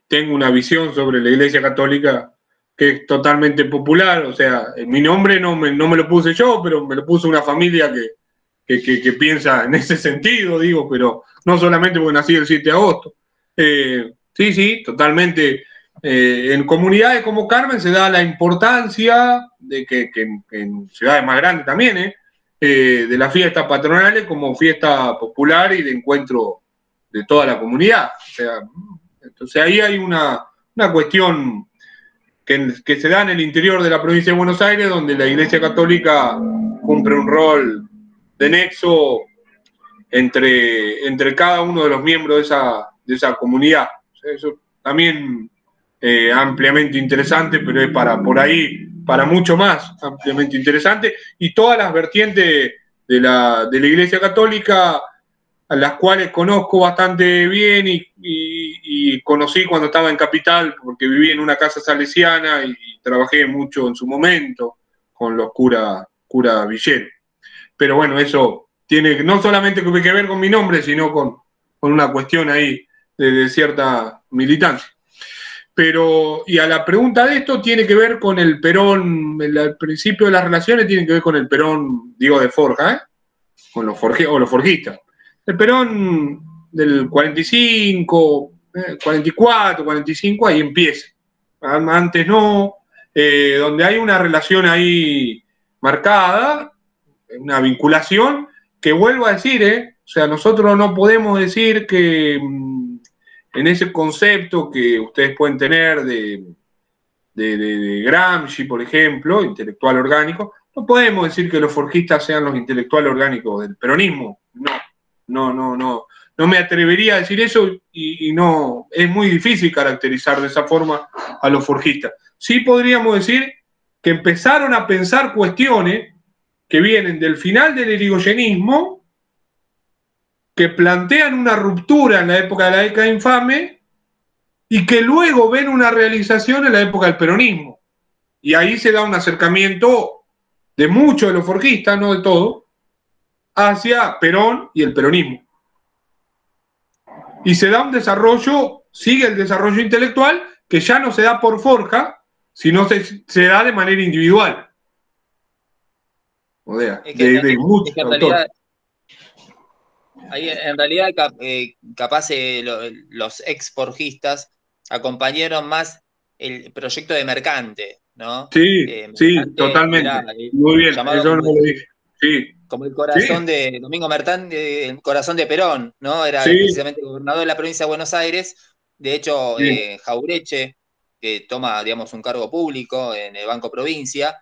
tengo una visión sobre la Iglesia Católica que es totalmente popular. O sea, mi nombre no me lo puse yo, pero me lo puso una familia que piensa en ese sentido, digo, pero no solamente porque nací el 7 de agosto. Sí, sí, totalmente. En comunidades como Carmen se da la importancia de que en ciudades más grandes también, de las fiestas patronales como fiesta popular y de encuentro de toda la comunidad. O sea, entonces ahí hay una cuestión que se da en el interior de la provincia de Buenos Aires, donde la Iglesia Católica cumple un rol de nexo entre cada uno de los miembros de esa comunidad. O sea, eso también ampliamente interesante, pero es por ahí para mucho más ampliamente interesante, y todas las vertientes de la Iglesia Católica, a las cuales conozco bastante bien y conocí cuando estaba en Capital, porque viví en una casa salesiana y trabajé mucho en su momento con los cura Villero. Pero bueno, eso tiene no solamente que ver con mi nombre, sino con una cuestión ahí de cierta militancia. Pero, y a la pregunta de esto tiene que ver con el Perón, el principio de las relaciones tiene que ver con el Perón, digo, de Forja, con los forjistas. El Perón del 45, 44, 45, ahí empieza. Antes no, donde hay una relación ahí marcada, una vinculación, que vuelvo a decir, o sea, nosotros no podemos decir que en ese concepto que ustedes pueden tener de Gramsci, por ejemplo, intelectual orgánico, no podemos decir que los forjistas sean los intelectuales orgánicos del peronismo. No me atrevería a decir eso y no, es muy difícil caracterizar de esa forma a los forjistas. Sí podríamos decir que empezaron a pensar cuestiones que vienen del final del irigoyenismo, que plantean una ruptura en la época de la década infame y que luego ven una realización en la época del peronismo. Y ahí se da un acercamiento de muchos de los forjistas, no de todos, hacia Perón y el peronismo. Y se da un desarrollo, sigue el desarrollo intelectual, que ya no se da por forja, sino se da de manera individual. O sea, de muchos autores. En realidad, capaz los ex forjistas acompañaron más el proyecto de Mercante, ¿no? Sí, sí, totalmente. Muy bien, eso no lo dije. Sí. Como el corazón de Domingo Mercante, el corazón de Perón, ¿no? Era precisamente gobernador de la provincia de Buenos Aires. De hecho, Jaureche, que toma, digamos, un cargo público en el Banco Provincia,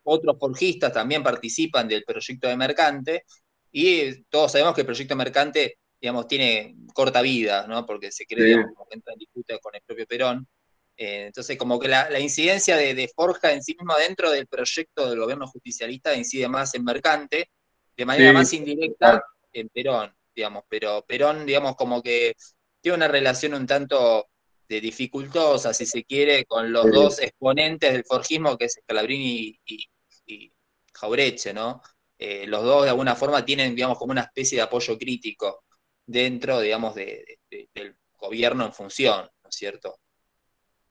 otros forjistas también participan del proyecto de Mercante, y todos sabemos que el proyecto Mercante, digamos, tiene corta vida, ¿no? Porque se cree, digamos, entra en disputa con el propio Perón. Entonces, como que la incidencia de Forja en sí misma dentro del proyecto del gobierno justicialista incide más en Mercante, de manera más indirecta en Perón, digamos, pero Perón, digamos, como que tiene una relación un tanto dificultosa, si se quiere, con los dos exponentes del forjismo, que es Scalabrini y Jauretche, ¿no? Los dos, de alguna forma, tienen, digamos, como una especie de apoyo crítico dentro, digamos, del gobierno en función, ¿no es cierto?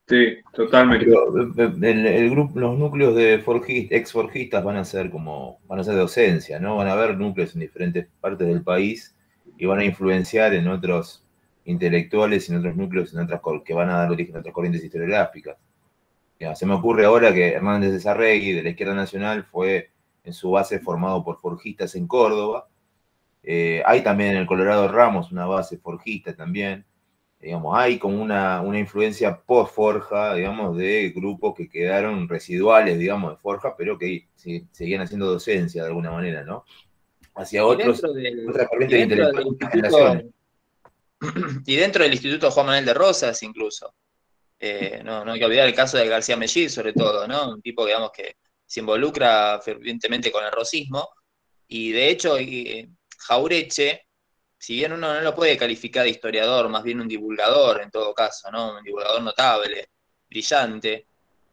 Sí, totalmente. Pero el grupo, los núcleos de ex-forjistas van a ser docencia, ¿no? Van a haber núcleos en diferentes partes del país y van a influenciar en otros intelectuales y en otros núcleos que van a dar origen a otras corrientes historiográficas. Ya, se me ocurre ahora que Hernández de Sarregui, de la Izquierda Nacional, fue en su base formado por forjistas en Córdoba. Hay también en el Colorado Ramos una base forjista también. Digamos, hay como una influencia post-Forja, digamos, de grupos que quedaron residuales, digamos, de Forja, pero que seguían haciendo docencia de alguna manera, ¿no? Hacia otras corrientes intelectuales y generaciones. Y dentro del Instituto Juan Manuel de Rosas, incluso. No hay que olvidar el caso de García Mellí, sobre todo, ¿no? Un tipo, digamos, que se involucra fervientemente con el rosismo. Y de hecho, Jauretche, si bien uno no lo puede calificar de historiador, más bien un divulgador en todo caso, ¿no? Un divulgador notable, brillante,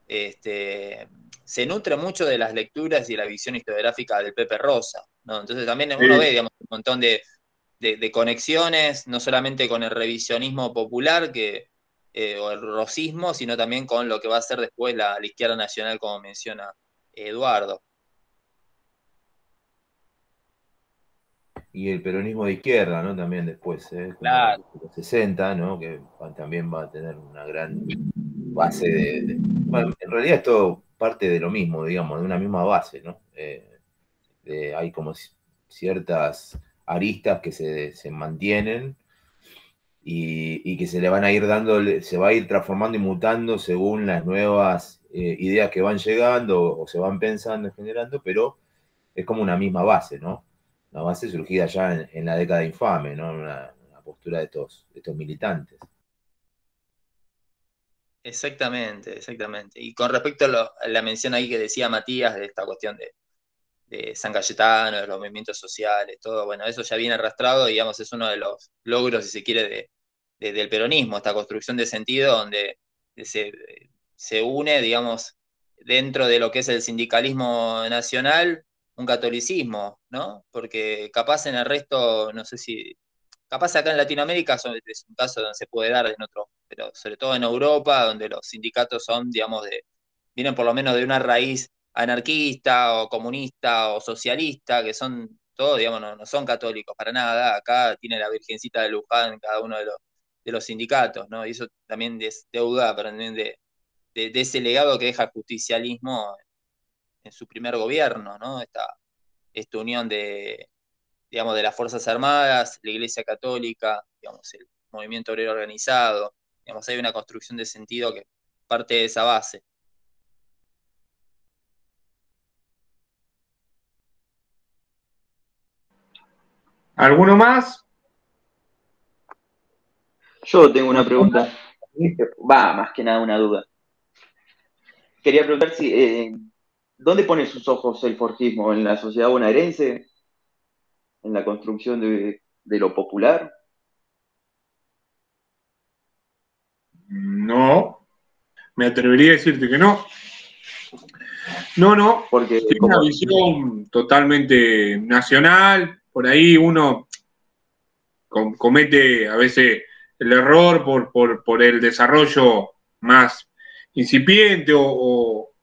se nutre mucho de las lecturas y la visión historiográfica del Pepe Rosa, ¿no? Entonces también uno ve, digamos, un montón de conexiones, no solamente con el revisionismo popular o el rosismo, sino también con lo que va a ser después la izquierda nacional, como menciona Eduardo. Y el peronismo de izquierda, ¿no? También después, Claro. Los 60, ¿no? Que también va a tener una gran base bueno, en realidad es todo parte de lo mismo, digamos, de una misma base, ¿no? Hay como ciertas aristas que se mantienen y que se le van a ir dando, se va a ir transformando y mutando según las nuevas ideas que van llegando o se van pensando y generando, pero es como una misma base, ¿no? Una base surgida ya en la década infame, ¿no? Una postura de estos militantes. Exactamente. Y con respecto a la mención ahí que decía Matías de esta cuestión de San Cayetano, de los movimientos sociales, todo, bueno, eso ya viene arrastrado, digamos, es uno de los logros, si se quiere, del peronismo, esta construcción de sentido donde se une, digamos, dentro de lo que es el sindicalismo nacional, un catolicismo, ¿no? Porque capaz en el resto, no sé si, capaz acá en Latinoamérica es un caso donde se puede dar pero sobre todo en Europa, donde los sindicatos son, digamos, vienen por lo menos de una raíz anarquista o comunista o socialista, que son todos, digamos, no son católicos para nada. Acá tiene la Virgencita de Luján en cada uno de los sindicatos, ¿no? Y eso también es deuda, pero también de ese legado que deja el justicialismo en su primer gobierno, ¿no? Esta unión digamos, de las Fuerzas Armadas, la Iglesia Católica, digamos, el movimiento obrero organizado, digamos, hay una construcción de sentido que parte de esa base. ¿Alguno más? Yo tengo una pregunta. Va, más que nada una duda. Quería preguntar si ¿dónde pone sus ojos el forjismo? ¿En la sociedad bonaerense? ¿En la construcción de lo popular? No, me atrevería a decirte que no. No, porque tiene una visión totalmente nacional, por ahí uno comete a veces el error por el desarrollo más incipiente o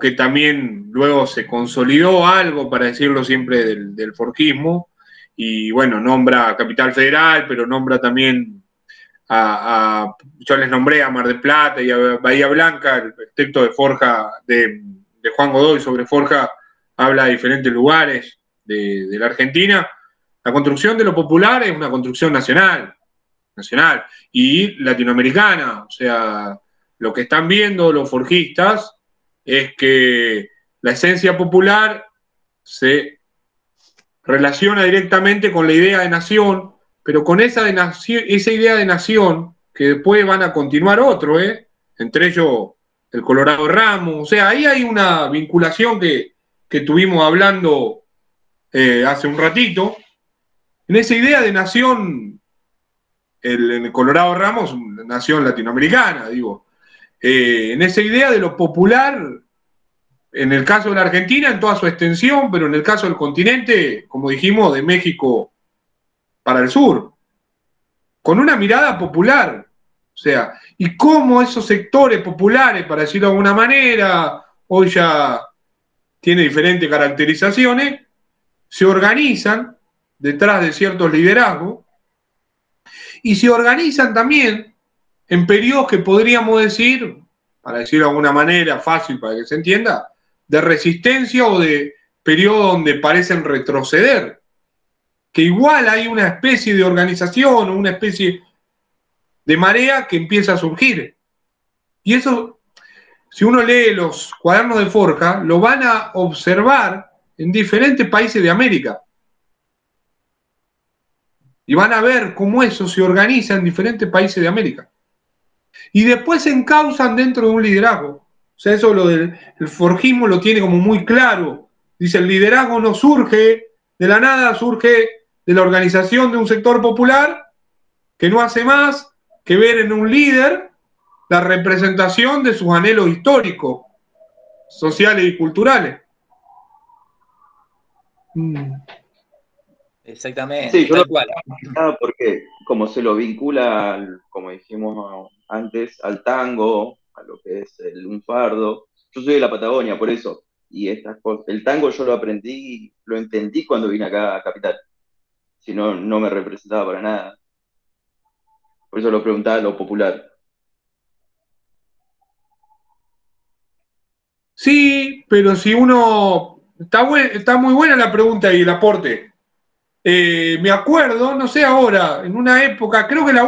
que también luego se consolidó algo, para decirlo siempre, del forjismo, y bueno, nombra Capital Federal, pero nombra también yo les nombré a Mar del Plata y a Bahía Blanca. El texto de Forja, de Juan Godoy sobre Forja, habla de diferentes lugares de la Argentina. La construcción de lo popular es una construcción nacional y latinoamericana. O sea, lo que están viendo los forjistas es que la esencia popular se relaciona directamente con la idea de nación, pero con esa idea de nación, que después van a continuar otro, entre ellos el Colorado Ramos. O sea, ahí hay una vinculación que estuvimos hablando hace un ratito. En esa idea de nación, el Colorado Ramos, nación latinoamericana, digo. En esa idea de lo popular, en el caso de la Argentina, en toda su extensión, pero en el caso del continente, como dijimos, de México para el sur, con una mirada popular. O sea, y cómo esos sectores populares, para decirlo de alguna manera, hoy ya tiene diferentes caracterizaciones, se organizan detrás de ciertos liderazgos y se organizan también en periodos que podríamos decir, para decirlo de alguna manera fácil para que se entienda, de resistencia o de periodos donde parecen retroceder, que igual hay una especie de organización o una especie de marea que empieza a surgir. Y eso, si uno lee los cuadernos de Forja, lo van a observar en diferentes países de América. Y van a ver cómo eso se organiza en diferentes países de América. Y después se encausan dentro de un liderazgo. O sea, eso lo del el forjismo lo tiene como muy claro. Dice, el liderazgo no surge de la nada, surge de la organización de un sector popular que no hace más que ver en un líder la representación de sus anhelos históricos, sociales y culturales. Exactamente, Sí, yo tal lo cual. porque como se lo vincula, como dijimos antes, al tango, a lo que es el lunfardo. Yo soy de la Patagonia, por eso. Y estas cosas, el tango yo lo aprendí, lo entendí cuando vine acá a Capital. Si no, no me representaba para nada. Por eso lo preguntaba lo popular. Sí, pero si uno... Está muy buena la pregunta y el aporte. Me acuerdo, no sé ahora, en una época, creo que el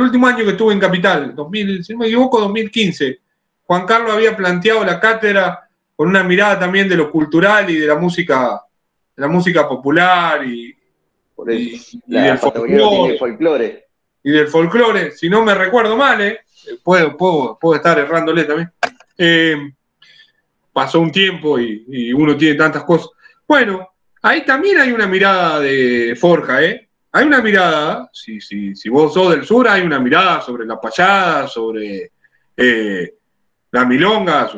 último año que estuve en Capital, 2000, si no me equivoco, 2015, Juan Carlos había planteado la cátedra con una mirada también de lo cultural y de la música popular y La del Patagonia no tiene folclore. folclore. Y del folclore, si no me recuerdo mal, puedo estar errándole también. Pasó un tiempo y uno tiene tantas cosas. Bueno, ahí también hay una mirada de Forja, ¿eh? Hay una mirada, si vos sos del sur, hay una mirada sobre la payada, sobre la milonga.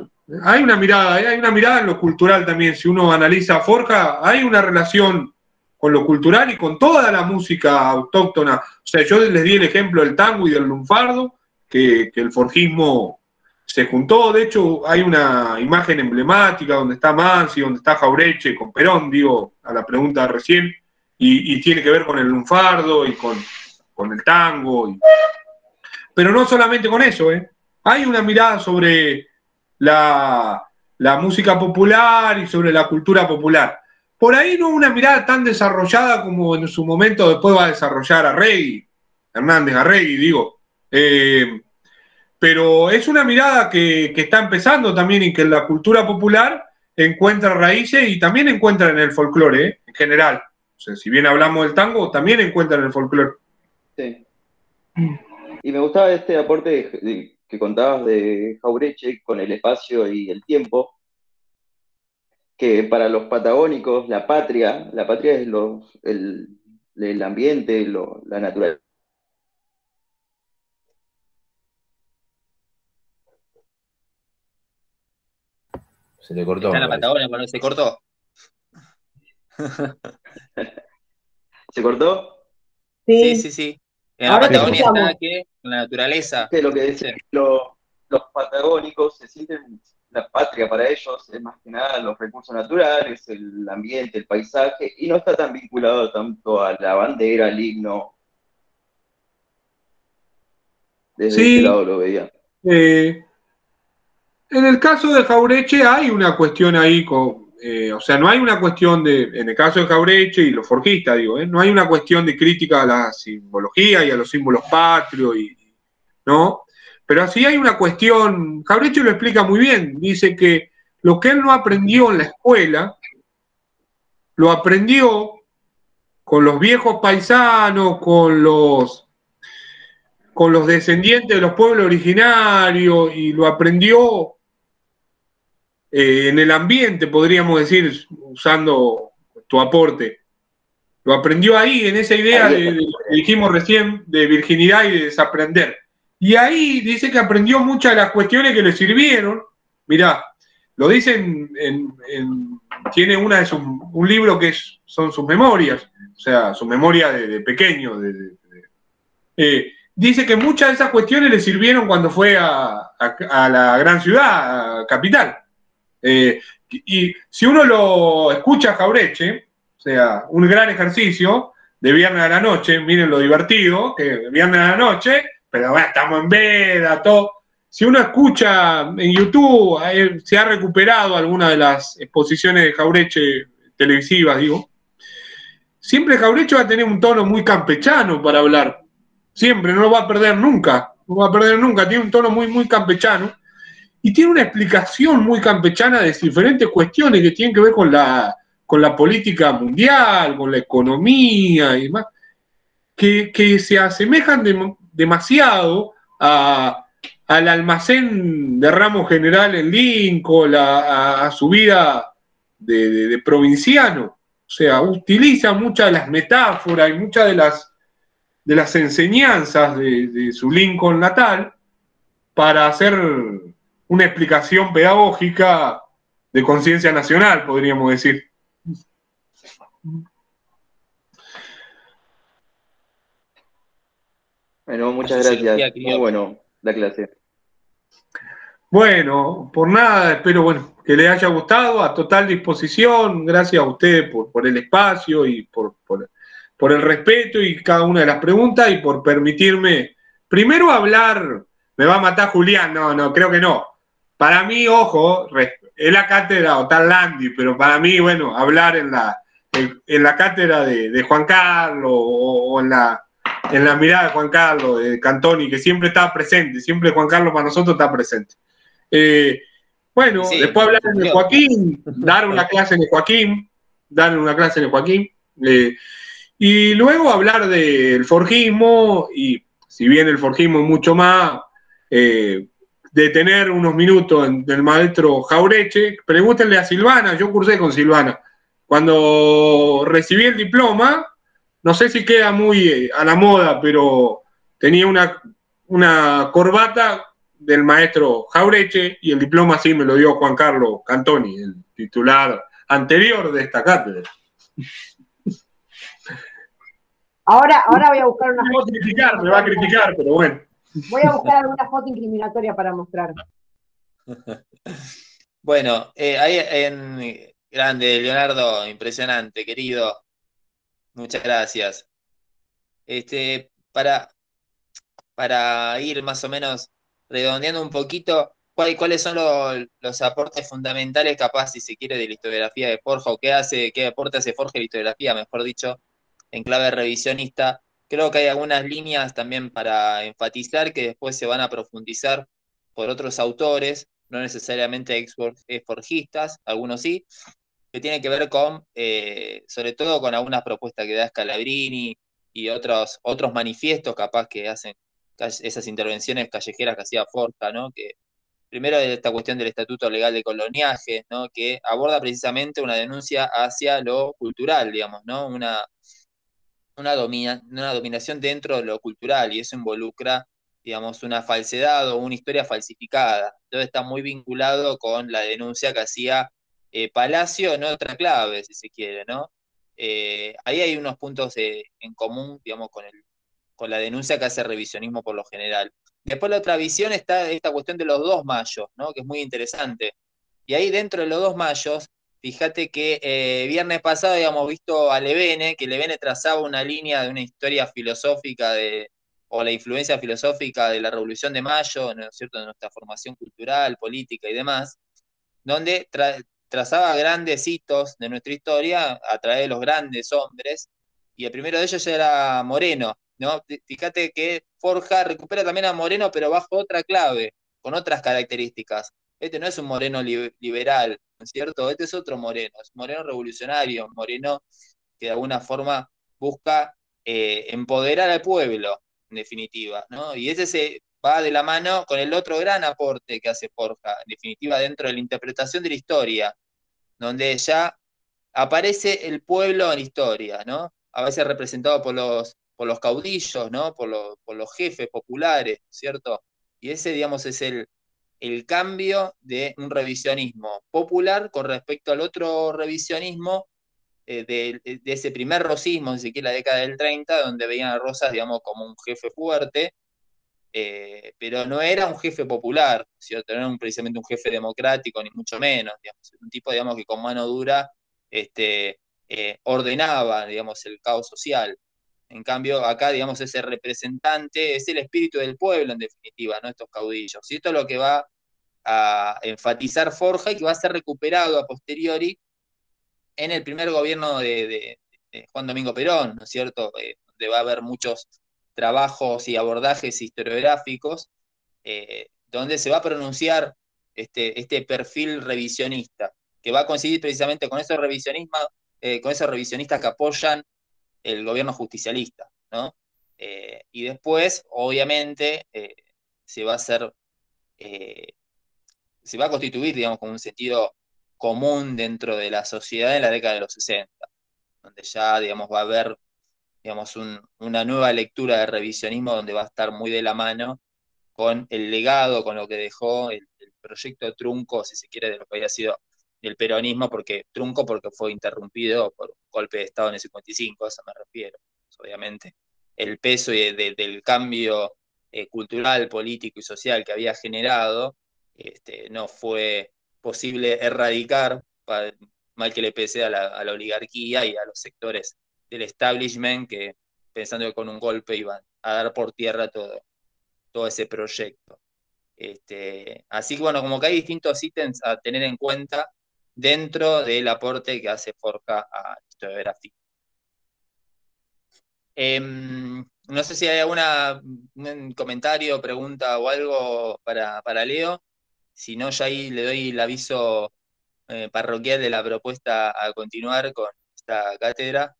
Hay una mirada en lo cultural también. Si uno analiza Forja, hay una relación con lo cultural y con toda la música autóctona. O sea, yo les di el ejemplo del tango y del lunfardo, que el forjismo se juntó. De hecho, hay una imagen emblemática donde está Mansi, donde está Jaureche con Perón, digo, a la pregunta de recién, y tiene que ver con el lunfardo y con el tango. Pero no solamente con eso, ¿eh? Hay una mirada sobre la música popular y sobre la cultura popular. Por ahí no una mirada tan desarrollada como en su momento después va a desarrollar Hernández Arregui, digo. Pero es una mirada que está empezando también y que en la cultura popular encuentra raíces y también encuentra en el folclore, en general. O sea, si bien hablamos del tango, también encuentra en el folclore. Sí. Y me gustaba este aporte que contabas de Jaureche con el espacio y el tiempo, que para los patagónicos la patria es el ambiente, la naturaleza. Se le cortó. Está en la Patagonia, pero no se cortó. ¿Se cortó? Sí. En la Ahora Patagonia escuchamos. está que con la naturaleza. Que lo que decía, los patagónicos se sienten, la patria para ellos es más que nada los recursos naturales, el ambiente, el paisaje, y no está tan vinculado tanto a la bandera, al himno. Desde ese lado lo veía. En el caso de Jaureche hay una cuestión ahí, o sea, no hay una cuestión en el caso de Jaureche y los forjistas, digo, no hay una cuestión de crítica a la simbología y a los símbolos patrios, ¿no? Pero sí hay una cuestión, Jaureche lo explica muy bien, dice que lo que él no aprendió en la escuela, lo aprendió con los viejos paisanos, con los con los descendientes de los pueblos originarios y lo aprendió en el ambiente, podríamos decir, usando tu aporte. Lo aprendió ahí, en esa idea que dijimos recién, de virginidad y de desaprender. Y ahí dice que aprendió muchas de las cuestiones que le sirvieron. Mirá, lo dicen, tiene un libro que son sus memorias, o sea, su memoria de pequeño. Dice que muchas de esas cuestiones le sirvieron cuando fue a la gran ciudad, a Capital. Y si uno lo escucha a Jauretche, o sea, un gran ejercicio de viernes a la noche, miren lo divertido, que viernes a la noche, pero bueno, estamos en veda, todo. Si uno escucha en YouTube, se ha recuperado alguna de las exposiciones de Jauretche televisivas, digo, siempre Jauretche va a tener un tono muy campechano para hablar. Siempre, no lo va a perder nunca. No va a perder nunca, tiene un tono muy, muy campechano. Y tiene una explicación muy campechana de diferentes cuestiones que tienen que ver con la política mundial, con la economía y demás, que se asemejan demasiado al almacén de Ramos General en Lincoln, a su vida de provinciano. O sea, utiliza muchas de las metáforas y muchas de las enseñanzas de su Lincoln natal para hacer una explicación pedagógica de conciencia nacional, podríamos decir. Bueno, muchas gracias. Muy bueno la clase. Bueno, por nada, espero que les haya gustado, a total disposición. Gracias a ustedes por el espacio y por el respeto y cada una de las preguntas y por permitirme primero hablar. Me va a matar Julián, no, creo que no. Para mí, ojo, es la cátedra Otal-Landi, pero para mí, hablar en la cátedra de Juan Carlos o en la mirada de Juan Carlos, de Cantoni, que siempre está presente, siempre Juan Carlos para nosotros está presente. Sí, después hablar en el Joaquín, dar una clase en el Joaquín, y luego hablar del forjismo, y si bien el forjismo es mucho más, detener unos minutos del maestro Jauretche. Pregúntenle a Silvana, yo cursé con Silvana. Cuando recibí el diploma, no sé si queda muy a la moda, pero tenía una corbata del maestro Jauretche y el diploma sí me lo dio Juan Carlos Cantoni, el titular anterior de esta cátedra. Ahora voy a buscar una foto. Me va a criticar, pero bueno. Voy a buscar alguna foto incriminatoria para mostrar. Bueno, ahí en grande, Leonardo, impresionante, querido. Muchas gracias. Para ir más o menos redondeando un poquito, ¿cuáles son los aportes fundamentales, capaz, si se quiere, de la historiografía de Forja, o qué aporte hace Forja a la historiografía, mejor dicho, en clave revisionista? Creo que hay algunas líneas también para enfatizar que después se van a profundizar por otros autores, no necesariamente forjistas, algunos sí, que tienen que ver con, sobre todo con algunas propuestas que da Scalabrini y otros manifiestos capaz que hacen esas intervenciones callejeras que hacía Forja, ¿no? Que primero esta cuestión del estatuto legal de coloniaje, ¿no? Que aborda precisamente una denuncia hacia lo cultural, digamos, ¿no? Una dominación dentro de lo cultural, y eso involucra, digamos, una falsedad o una historia falsificada. Entonces está muy vinculado con la denuncia que hacía Palacio en otra clave, si se quiere, ¿no? Ahí hay unos puntos en común, digamos, con la denuncia que hace revisionismo por lo general. Después la otra visión está esta cuestión de los 2 mayos, ¿no? Que es muy interesante. Y ahí dentro de los 2 mayos, fíjate que viernes pasado habíamos visto a Levene, que Levene trazaba una línea de una historia filosófica o la influencia filosófica de la Revolución de Mayo, ¿no es cierto?, de nuestra formación cultural, política y demás, donde trazaba grandes hitos de nuestra historia a través de los grandes hombres, y el primero de ellos era Moreno, ¿no? Fíjate que Forja recupera también a Moreno, pero bajo otra clave, con otras características. Este no es un Moreno liberal, ¿no es cierto? Este es otro Moreno, es un Moreno revolucionario, un Moreno que de alguna forma busca empoderar al pueblo, en definitiva, ¿no? Y ese se va de la mano con el otro gran aporte que hace Forja, en definitiva, dentro de la interpretación de la historia, donde ya aparece el pueblo en la historia, ¿no? A veces representado por los caudillos, ¿no? Por los jefes populares, ¿cierto? Y ese, digamos, es el cambio de un revisionismo popular con respecto al otro revisionismo de ese primer rosismo, ni siquiera la década del 30, donde veían a Rosas, digamos, como un jefe fuerte, pero no era un jefe popular, ¿cierto? No era precisamente un jefe democrático, ni mucho menos, digamos, un tipo, digamos, que con mano dura ordenaba, digamos, el caos social. En cambio, acá, digamos, ese representante es el espíritu del pueblo, en definitiva, ¿no? Estos caudillos. Y esto es lo que va a enfatizar Forja y que va a ser recuperado a posteriori en el primer gobierno de Juan Domingo Perón, ¿no es cierto? Donde va a haber muchos trabajos y abordajes historiográficos, donde se va a pronunciar este perfil revisionista, que va a coincidir precisamente con esos revisionistas que apoyan el gobierno justicialista, ¿no? Y después, obviamente, se va a hacer, eh, se va a constituir, digamos, como un sentido común dentro de la sociedad en la década de los 60, donde ya, digamos, va a haber, digamos, una nueva lectura de revisionismo donde va a estar muy de la mano con el legado, con lo que dejó el proyecto trunco, si se quiere, de lo que había sido el peronismo, porque trunco porque fue interrumpido por un golpe de Estado en el 55, a eso me refiero, obviamente. El peso del cambio cultural, político y social que había generado, no fue posible erradicar, mal que le pese a la oligarquía y a los sectores del establishment que pensando que con un golpe iban a dar por tierra todo ese proyecto. Así que bueno, como que hay distintos ítems a tener en cuenta dentro del aporte que hace Forja a la historiografía. No sé si hay un comentario, pregunta o algo para Leo. Si no, ya ahí le doy el aviso parroquial de la propuesta a continuar con esta cátedra.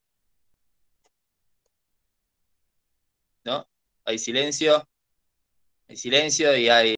¿No? Hay silencio y hay